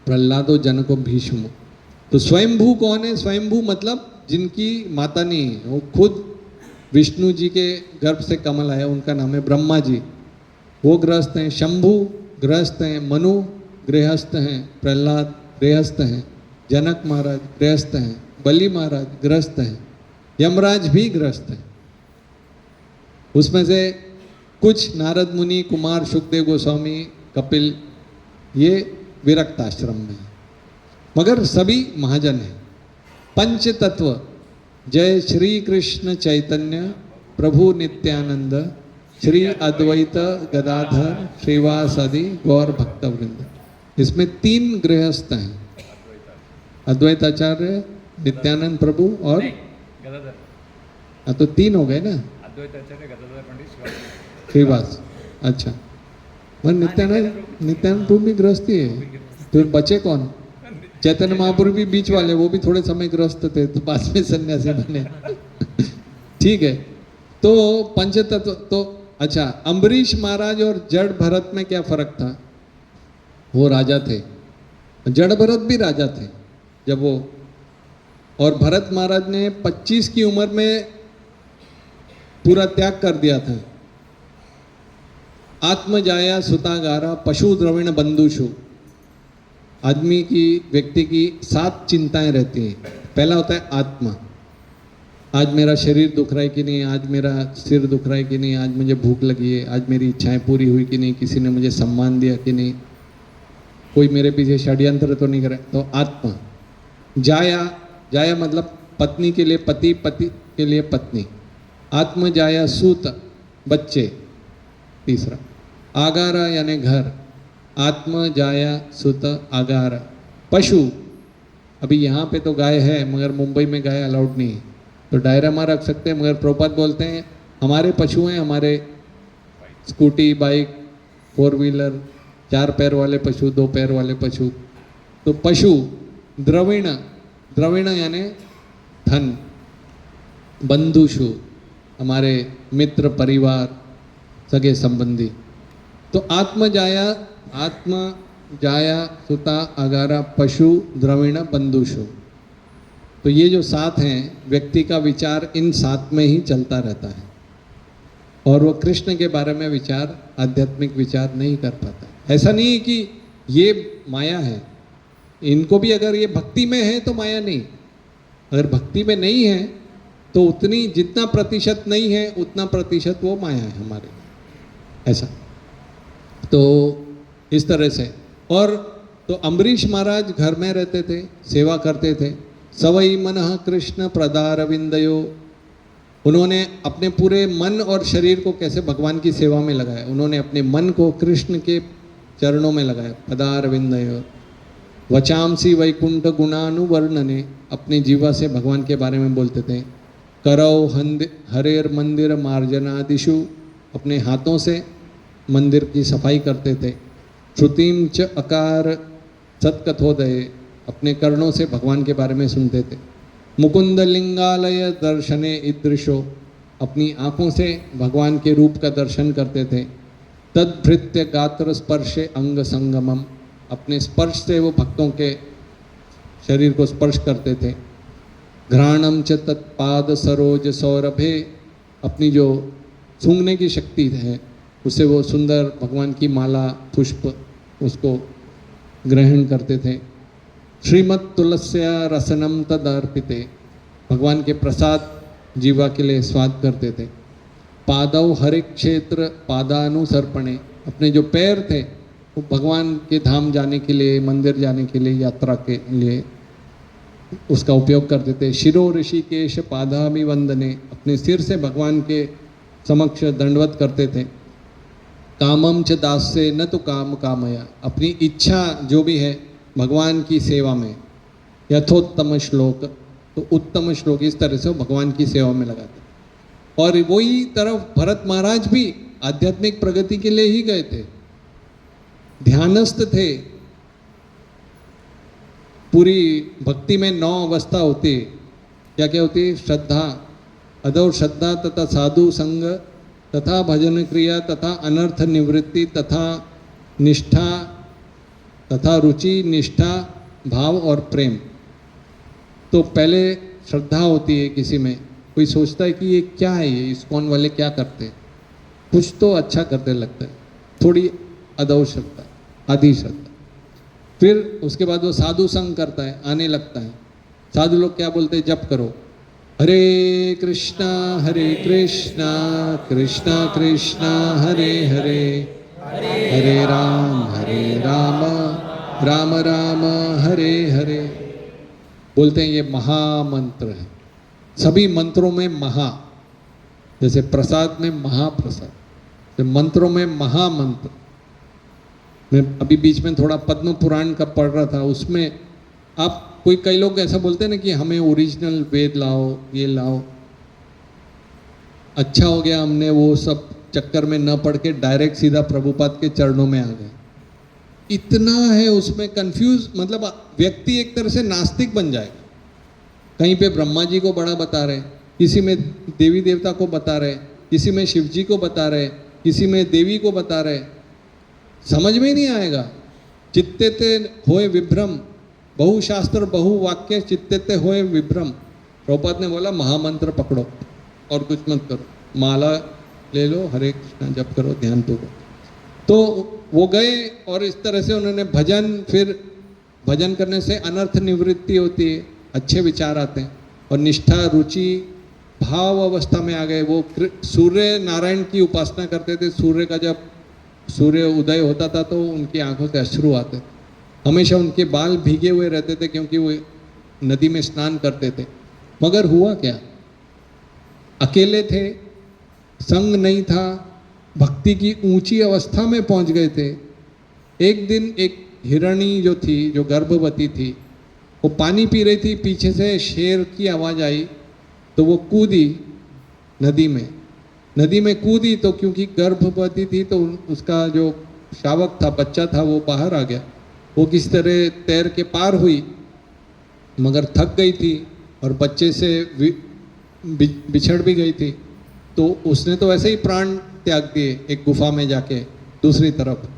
प्रहलादो जनको भीष्म। तो स्वयंभू कौन है? स्वयंभू मतलब जिनकी माता नहीं है, वो खुद विष्णु जी के गर्भ से कमल आया, उनका नाम है ब्रह्मा जी, वो गृहस्थ हैं। शंभु गृहस्थ हैं, मनु गृहस्थ हैं, प्रहलाद गृहस्थ हैं, जनक महाराज गृहस्थ हैं, बलि महाराज गृहस्थ हैं, यमराज भी गृहस्थ हैं। उसमें से कुछ नारद मुनि, कुमार, सुखदेव गोस्वामी, कपिल, ये विरक्त आश्रम में, मगर सभी महाजन हैं। पंच तत्व, जय श्री कृष्ण चैतन्य प्रभु नित्यानंद श्री अद्वैत गदाधर श्रीवासादि गौर भक्त वृंद। इसमें 3 गृहस्थ हैं, अद्वैत आचार्य, नित्यानंद प्रभु और गदाधर। हाँ, तो 3 हो गए ना, अद्वैत आचार्य, गदाधर पंडित, श्रीवास। अच्छा, मगर नित्यानंद प्रभु भी गृहस्थी है, फिर बचे कौन? चैतन्य महाप्रभु भी बीच वाले, वो भी थोड़े समय ग्रस्त थे, तो बाद में सन्यासी बने। ठीक है, तो पंचतत्व। तो अच्छा, अम्बरीश महाराज और जड़ भरत में क्या फर्क था? वो राजा थे, जड़ भरत भी राजा थे जब वो, और भरत महाराज ने 25 की उम्र में पूरा त्याग कर दिया था। आत्मजाया सुतागारा पशु द्रविण बंधुषु। आदमी की, व्यक्ति की 7 चिंताएं रहती हैं। पहला होता है आत्मा, आज मेरा शरीर दुख रहा है कि नहीं, आज मेरा सिर दुख रहा है कि नहीं, आज मुझे भूख लगी है, आज मेरी इच्छाएं पूरी हुई कि नहीं, किसी ने मुझे सम्मान दिया कि नहीं, कोई मेरे पीछे षड्यंत्र तो नहीं करे। तो आत्मा। जाया, जाया मतलब पत्नी के लिए पति, पति के लिए पत्नी। आत्म जाया सूत, बच्चे। तीसरा आगारा यानी घर, आत्म जाया सुत आगार। पशु, अभी यहाँ पे तो गाय है मगर मुंबई में गाय अलाउड नहीं है, तो डायरामा रख सकते हैं, मगर प्रभुपाद बोलते हैं हमारे पशु हैं, हमारे स्कूटी, बाइक, 4 व्हीलर, 4 पैर वाले पशु, 2 पैर वाले पशु। तो पशु। द्रविण, द्रविण यानी धन। बंधुषु, हमारे मित्र परिवार सगे संबंधी। तो आत्म जाया सुता अगारा पशु द्रविण बंधुषु। तो ये जो सात हैं, व्यक्ति का विचार इन सात में ही चलता रहता है और वो कृष्ण के बारे में विचार, आध्यात्मिक विचार नहीं कर पाता। ऐसा नहीं है कि ये माया है, इनको भी अगर ये भक्ति में है तो माया नहीं, अगर भक्ति में नहीं है तो उतनी, जितना प्रतिशत नहीं है उतना प्रतिशत वो माया है हमारे, ऐसा। तो इस तरह से। और तो अम्बरीश महाराज घर में रहते थे, सेवा करते थे। सवई मनः कृष्ण प्रदारविंदयो, उन्होंने अपने पूरे मन और शरीर को कैसे भगवान की सेवा में लगाया। उन्होंने अपने मन को कृष्ण के चरणों में लगाया। पदारविंदयो वचामसी वैकुंठ गुणानुवर्णने, अपनी जीवा से भगवान के बारे में बोलते थे। करौ हरेर मंदिर मार्जनादिशु, अपने हाथों से मंदिर की सफाई करते थे। श्रुतिम च अकार सत्कथोदय, अपने कर्णों से भगवान के बारे में सुनते थे। मुकुंद लिंगालय दर्शने ईदृशो, अपनी आँखों से भगवान के रूप का दर्शन करते थे। तद्भृत्य गात्र स्पर्शे अंग संगमम, अपने स्पर्श से वो भक्तों के शरीर को स्पर्श करते थे। घ्राणम च तत्पाद सरोज सौरभे, अपनी जो सूंघने की शक्ति है उससे वो सुंदर भगवान की माला पुष्प उसको ग्रहण करते थे। श्रीमत् तुलस्या रसनम तदर्पिते, भगवान के प्रसाद जीवा के लिए स्वाद करते थे। पादौ हरि क्षेत्र पादानुसर्पणे, अपने जो पैर थे वो भगवान के धाम जाने के लिए, मंदिर जाने के लिए, यात्रा के लिए उसका उपयोग करते थे। शिरो ऋषिकेश पादामि वंदने, अपने सिर से भगवान के समक्ष दंडवत करते थे। कामम च दास्य न तो काम कामया, अपनी इच्छा जो भी है भगवान की सेवा में। यथोत्तम श्लोक, तो उत्तम श्लोक, इस तरह से वो भगवान की सेवा में लगाते। और वही तरफ भरत महाराज भी आध्यात्मिक प्रगति के लिए ही गए थे, ध्यानस्थ थे। पूरी भक्ति में 9 अवस्था होती है। क्या क्या होती है? श्रद्धा, अदौ श्रद्धा तथा साधु संग तथा भजन क्रिया तथा अनर्थ निवृत्ति तथा निष्ठा तथा रुचि, निष्ठा, भाव और प्रेम। तो पहले श्रद्धा होती है किसी में, कोई सोचता है कि ये क्या है, ये इस्कॉन वाले क्या करते हैं, कुछ तो अच्छा करते लगता है, थोड़ी अदौ श्रद्धा, आधी श्रद्धा। फिर उसके बाद वो साधु संग करता है, आने लगता है। साधु लोग क्या बोलते हैं? जप करो, हरे कृष्णा कृष्णा कृष्णा हरे हरे, हरे राम राम राम हरे हरे। बोलते हैं ये महामंत्र है। सभी मंत्रों में महा, जैसे प्रसाद में महाप्रसाद, तो मंत्रों में महामंत्र। मैं अभी बीच में थोड़ा पद्म पुराण का पढ़ रहा था, उसमें आप कई लोग ऐसा बोलते हैं ना कि हमें ओरिजिनल वेद लाओ, ये लाओ। अच्छा हो गया हमने वो सब चक्कर में न पढ़ के डायरेक्ट सीधा प्रभुपाद के चरणों में आ गए। इतना है उसमें कंफ्यूज, मतलब व्यक्ति एक तरह से नास्तिक बन जाएगा। कहीं पे ब्रह्मा जी को बड़ा बता रहे, किसी में देवी देवता को बता रहे, किसी में शिव जी को बता रहे, किसी में देवी को बता रहे, समझ में ही नहीं आएगा। चित्ते ते होए विभ्रम, बहुशास्त्र बहुवाक्य चित्ते ते होए विभ्रम। प्रभुपाद ने बोला महामंत्र पकड़ो और कुछ मत करो, माला ले लो, हरे कृष्णा जप करो, ध्यान पूर्वक। तो वो गए और इस तरह से उन्होंने भजन, फिर भजन करने से अनर्थ निवृत्ति होती है, अच्छे विचार आते हैं। और निष्ठा, रुचि, भाव अवस्था में आ गए। वो सूर्य नारायण की उपासना करते थे। सूर्य का जब सूर्य उदय होता था तो उनकी आंखों से अश्रु आते, हमेशा उनके बाल भीगे हुए रहते थे क्योंकि वो नदी में स्नान करते थे। मगर हुआ क्या? अकेले थे, संग नहीं था, भक्ति की ऊंची अवस्था में पहुंच गए थे। एक दिन एक हिरणी जो थी, जो गर्भवती थी, वो पानी पी रही थी, पीछे से शेर की आवाज़ आई तो वो कूदी नदी में। नदी में कूदी तो क्योंकि गर्भवती थी तो उसका जो शावक था, बच्चा था, वो बाहर आ गया। वो किस तरह तैर के पार हुई, मगर थक गई थी और बच्चे से बिछड़ भी गई थी। तो उसने तो वैसे ही प्राण त्याग दिए एक गुफा में जाके दूसरी तरफ।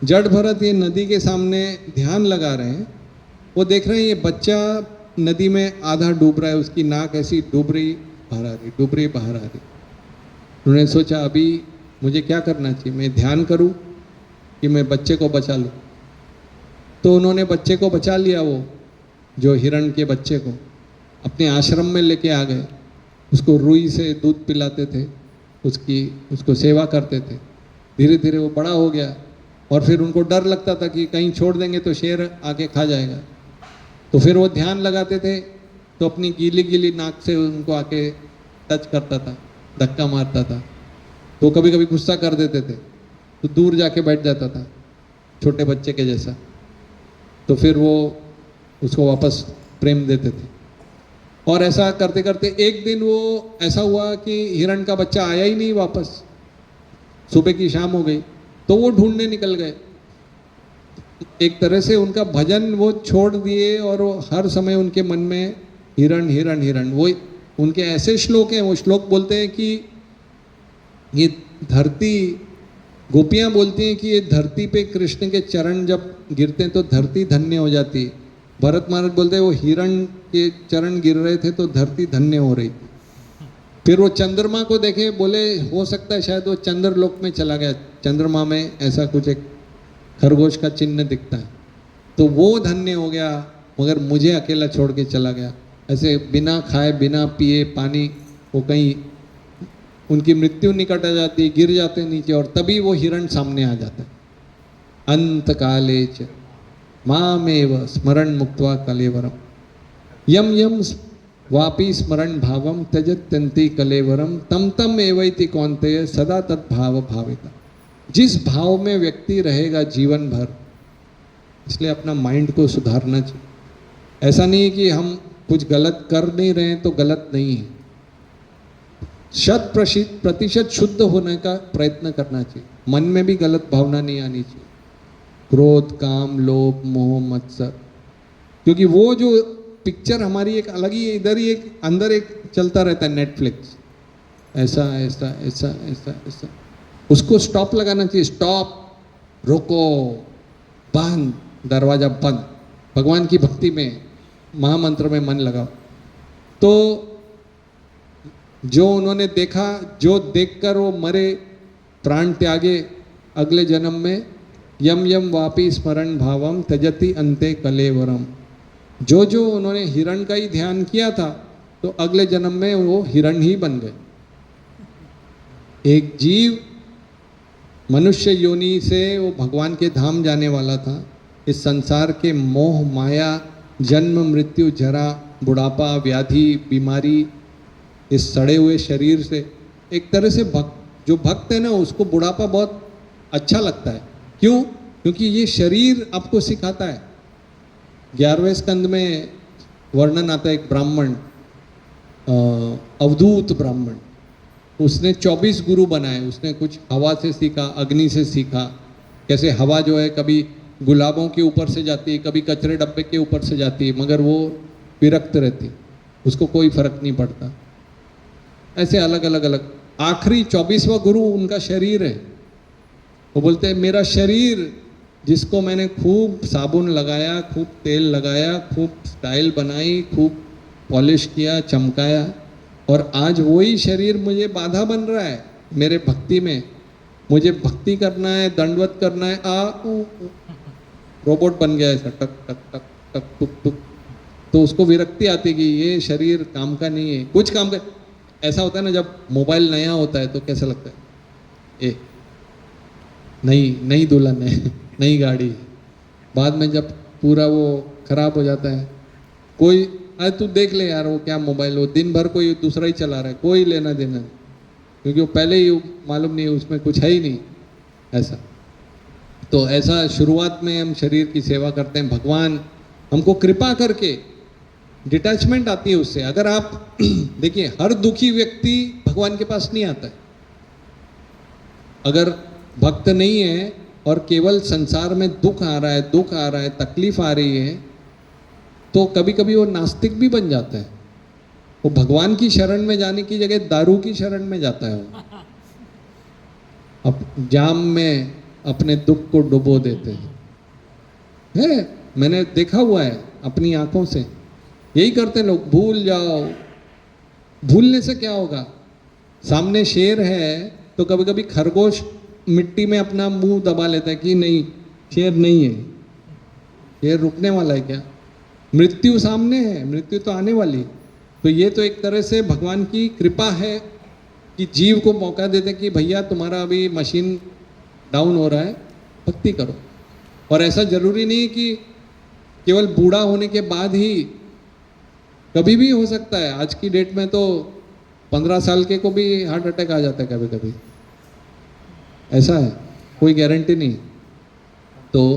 जड़ भरत ये नदी के सामने ध्यान लगा रहे हैं, वो देख रहे हैं ये बच्चा नदी में आधा डूब रहा है, उसकी नाक ऐसी डूब रही बाहर आ रही, डूब रही बाहर आ रही। उन्होंने सोचा अभी मुझे क्या करना चाहिए, मैं ध्यान करूं कि मैं बच्चे को बचा लूं। तो उन्होंने बच्चे को बचा लिया, वो जो हिरण के बच्चे को अपने आश्रम में लेके आ गए। उसको रुई से दूध पिलाते थे, उसको सेवा करते थे। धीरे धीरे वो बड़ा हो गया और फिर उनको डर लगता था कि कहीं छोड़ देंगे तो शेर आके खा जाएगा। तो फिर वो ध्यान लगाते थे तो अपनी गीली गीली नाक से उनको आके टच करता था, धक्का मारता था। तो कभी कभी गुस्सा कर देते थे तो दूर जाके बैठ जाता था छोटे बच्चे के जैसा। तो फिर वो उसको वापस प्रेम देते थे। और ऐसा करते करते एक दिन वो ऐसा हुआ कि हिरण का बच्चा आया ही नहीं वापस। सुबह की शाम हो गई तो वो ढूंढने निकल गए। एक तरह से उनका भजन वो छोड़ दिए और वो हर समय उनके मन में हिरण हिरण हिरण। वो उनके ऐसे श्लोक हैं, वो श्लोक बोलते हैं कि ये धरती, गोपियाँ बोलती हैं कि ये धरती पे कृष्ण के चरण जब गिरते हैं तो धरती धन्य हो जाती है। भरत महाराज बोलते हैं वो हिरण के चरण गिर रहे थे तो धरती धन्य हो रही थी। फिर वो चंद्रमा को देखे, बोले हो सकता है शायद वो चंद्रलोक में चला गया, चंद्रमा में ऐसा कुछ एक खरगोश का चिन्ह दिखता है तो वो धन्य हो गया, मगर मुझे अकेला छोड़ के चला गया। ऐसे बिना खाए बिना पिए पानी, वो कहीं उनकी मृत्यु निकट आ जाती है, गिर जाते हैं नीचे और तभी वो हिरण सामने आ जाता है। अंत काले च मामेव स्मरण मुक्त्वा कलेवरम यम यम वापी स्मरण भावम त्यजत्यंति कलेवरम तम तम एवैति कौन्तेय सदा तद्भाव भाविता। जिस भाव में व्यक्ति रहेगा जीवन भर, इसलिए अपना माइंड को सुधारना चाहिए। ऐसा नहीं है कि हम कुछ गलत कर नहीं रहे हैं तो गलत नहीं है। 100% शुद्ध होने का प्रयत्न करना चाहिए। मन में भी गलत भावना नहीं आनी चाहिए, क्रोध काम लोभ मोह मत्सर। क्योंकि वो जो पिक्चर हमारी एक अलग ही, इधर ही एक अंदर एक चलता रहता है नेटफ्लिक्स, ऐसा ऐसा ऐसा ऐसा ऐसा। उसको स्टॉप लगाना चाहिए। स्टॉप, रोको, बंद, दरवाजा बंद। भगवान की भक्ति में, महामंत्र में मन लगाओ। तो जो उन्होंने देखा, जो देखकर वो मरे, प्राण त्यागे, अगले जन्म में यम यम वापी स्मरण भावम त्यजति अंते कलेवरम। जो जो उन्होंने हिरण का ही ध्यान किया था तो अगले जन्म में वो हिरण ही बन गए। एक जीव मनुष्य योनि से वो भगवान के धाम जाने वाला था। इस संसार के मोह माया, जन्म मृत्यु जरा बुढ़ापा व्याधि बीमारी, इस सड़े हुए शरीर से एक तरह से जो भक्त है ना, उसको बुढ़ापा बहुत अच्छा लगता है। क्यों? क्योंकि ये शरीर आपको सिखाता है। 11वें स्कंद में वर्णन आता है एक ब्राह्मण, अवधूत ब्राह्मण, उसने 24 गुरु बनाए। उसने कुछ हवा से सीखा, अग्नि से सीखा, कैसे हवा जो है कभी गुलाबों के ऊपर से जाती है, कभी कचरे डब्बे के ऊपर से जाती है, मगर वो विरक्त रहती, उसको कोई फर्क नहीं पड़ता। ऐसे अलग अलग अलग। आखिरी 24वां गुरु उनका शरीर है। वो बोलते हैं मेरा शरीर जिसको मैंने खूब साबुन लगाया, खूब तेल लगाया, खूब स्टाइल बनाई, खूब पॉलिश किया, चमकाया, और आज वही शरीर मुझे बाधा बन रहा है मेरे भक्ति में। मुझे भक्ति करना है, दंडवत करना है, रोबोट बन गया है, टक टक टक टक टुक टुक। तो उसको विरक्ति आती कि ये शरीर काम का नहीं है, कुछ काम का। ऐसा होता है ना, जब मोबाइल नया होता है तो कैसा लगता है, ए नई दुल्हन है, नई गाड़ी। बाद में जब पूरा वो खराब हो जाता है, कोई अरे तू देख ले यार वो क्या मोबाइल, वो दिन भर कोई दूसरा ही चला रहा है, कोई लेना देना नहीं, क्योंकि वो पहले ही मालूम नहीं उसमें कुछ है ही नहीं ऐसा। तो ऐसा शुरुआत में हम शरीर की सेवा करते हैं। भगवान हमको कृपा करके डिटैचमेंट आती है उससे। अगर आप देखिए, हर दुखी व्यक्ति भगवान के पास नहीं आता है। अगर भक्त नहीं है और केवल संसार में दुख आ रहा है, तकलीफ आ रही है, तो कभी कभी वो नास्तिक भी बन जाता है। वो भगवान की शरण में जाने की जगह दारू की शरण में जाता है वो। अब जाम में अपने दुख को डुबो देते हैं। मैंने देखा हुआ है अपनी आंखों से, यही करते हैं लोग। भूल जाओ, भूलने से क्या होगा? सामने शेर है तो कभी कभी खरगोश मिट्टी में अपना मुंह दबा लेता है कि नहीं, शेर नहीं है, शेर रुकने वाला है क्या? मृत्यु सामने है, मृत्यु तो आने वाली। तो ये तो एक तरह से भगवान की कृपा है कि जीव को मौका देते कि भैया तुम्हारा अभी मशीन डाउन हो रहा है, भक्ति करो। और ऐसा जरूरी नहीं कि केवल बूढ़ा होने के बाद ही, कभी भी हो सकता है। आज की डेट में तो 15 साल के को भी हार्ट अटैक आ जाता है कभी कभी, ऐसा है, कोई गारंटी नहीं। तो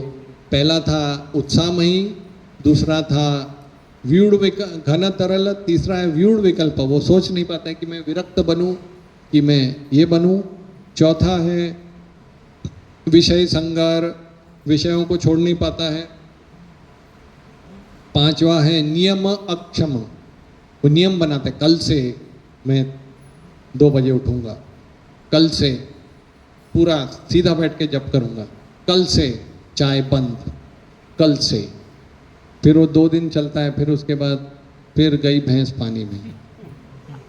पहला था उत्साहमयी, दूसरा था व्यूढ़ घन तरल, तीसरा है व्यूढ़ विकल्प। वो सोच नहीं पाता है कि मैं विरक्त बनूं कि मैं ये बनूं। चौथा है विषय संगार, विषयों को छोड़ नहीं पाता है। पांचवा है नियम अक्षम, वो नियम बनाते, कल से मैं 2 बजे उठूंगा, कल से पूरा सीधा बैठ के जप करूंगा, कल से चाय बंद, कल से। फिर वो 2 दिन चलता है, फिर उसके बाद फिर गई भैंस पानी में।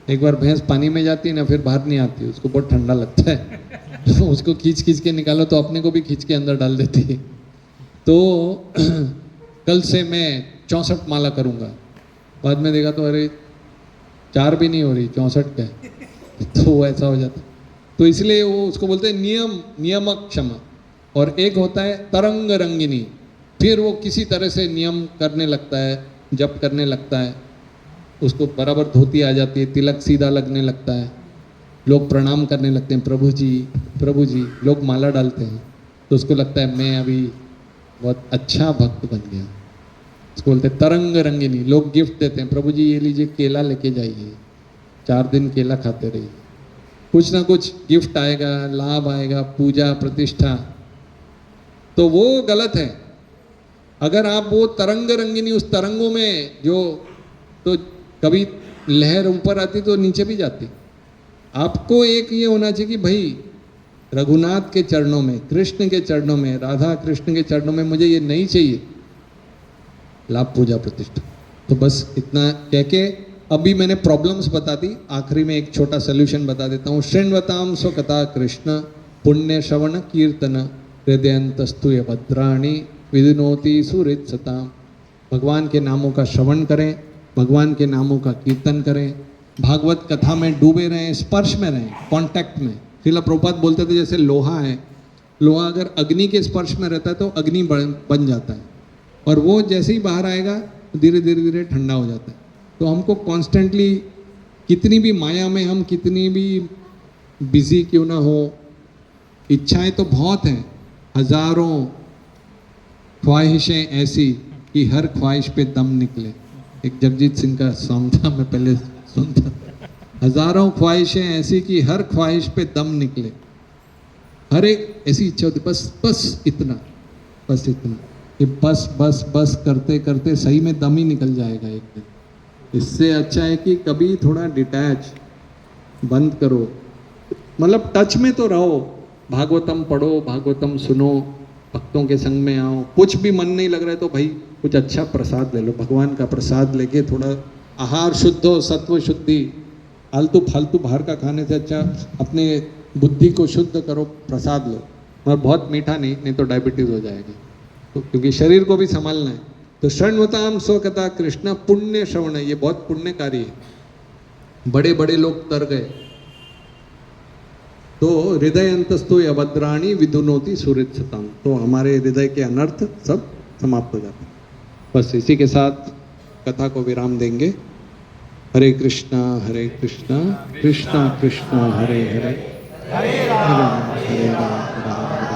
एक बार भैंस पानी में जाती है ना, फिर बाहर नहीं आती, उसको बहुत ठंडा लगता है उसको खींच खींच के निकालो तो अपने को भी खींच के अंदर डाल देती है। तो कल से मैं 64 माला करूंगा। बाद में देखा तो अरे 4 भी नहीं हो रही, 64 क्या है तो वो ऐसा हो जाता। तो इसलिए वो उसको बोलते हैं नियमक क्षमा। और एक होता है तरंग रंगिनी, फिर वो किसी तरह से नियम करने लगता है, जप करने लगता है, उसको बराबर धोती आ जाती है, तिलक सीधा लगने लगता है, लोग प्रणाम करने लगते हैं, प्रभु जी प्रभु जी। लोग माला डालते हैं तो उसको लगता है मैं अभी बहुत अच्छा भक्त बन गया। उसको बोलते हैं तरंग रंगिनी। लोग गिफ्ट देते हैं, प्रभु जी ये लीजिए केला लेके जाइए, 4 दिन केला खाते रहिए, कुछ ना कुछ गिफ्ट आएगा, लाभ आएगा, पूजा प्रतिष्ठा। तो वो गलत है। अगर आप वो तरंग रंगिनी, उस तरंगों में जो, तो कभी लहर ऊपर आती तो नीचे भी जाती। आपको एक ये होना चाहिए कि भाई रघुनाथ के चरणों में, कृष्ण के चरणों में, राधा कृष्ण के चरणों में मुझे ये नहीं चाहिए लाभ पूजा प्रतिष्ठा। तो बस इतना कह के अभी मैंने प्रॉब्लम्स बता दी, आखिरी में एक छोटा सोल्यूशन बता देता हूँ। शृण्वताम स्वकथा कृष्ण पुण्य श्रवण कीर्तन हृदयंतस्तु भद्राणी विदिनोति सुहृत्सताम। भगवान के नामों का श्रवण करें, भगवान के नामों का कीर्तन करें, भागवत कथा में डूबे रहें, स्पर्श में रहें, कांटेक्ट में। श्रील प्रभुपाद बोलते थे जैसे लोहा है, लोहा अगर अग्नि के स्पर्श में रहता है तो अग्नि बन जाता है, और वो जैसे ही बाहर आएगा धीरे धीरे धीरे ठंडा हो जाता है। तो हमको कॉन्स्टेंटली, कितनी भी माया में हम कितनी भी बिजी क्यों ना हो, इच्छाएं तो बहुत हैं, हजारों ख्वाहिशें ऐसी कि हर ख्वाहिश पे दम निकले। एक जगजीत सिंह का सॉन्ग था, मैं पहले सुनता। हजारों ख्वाहिशें ऐसी कि हर ख्वाहिश पे दम निकले। हर एक ऐसी इच्छा होती, बस इतना, बस इतना। ये बस बस बस करते करते सही में दम ही निकल जाएगा एक दिन। इससे अच्छा है कि कभी थोड़ा डिटैच, बंद करो, मतलब टच में तो रहो। भागवतम पढ़ो, भागवतम सुनो, भक्तों के संग में आओ। कुछ भी मन नहीं लग रहा है तो भाई कुछ अच्छा प्रसाद ले लो, भगवान का प्रसाद लेके थोड़ा आहार शुद्ध हो, सत्व शुद्धि। आलतू फालतू बाहर का खाने से अच्छा अपने बुद्धि को शुद्ध करो, प्रसाद लो। मगर बहुत मीठा नहीं तो डायबिटीज हो जाएगी। तो क्योंकि शरीर को भी संभालना है। तो शृण्वताम स्वकथा कृष्ण पुण्य श्रवण, ये बहुत पुण्य कार्य है। बड़े बड़े लोग तर गए तो हृदय अंतस्तु अभद्राणी विदुनोति सुहृत्सताम, तो हमारे हृदय के अनर्थ सब समाप्त हो जाते हैं। बस इसी के साथ कथा को विराम देंगे। हरे कृष्णा कृष्णा कृष्णा हरे हरे, हरे राम हरे राम।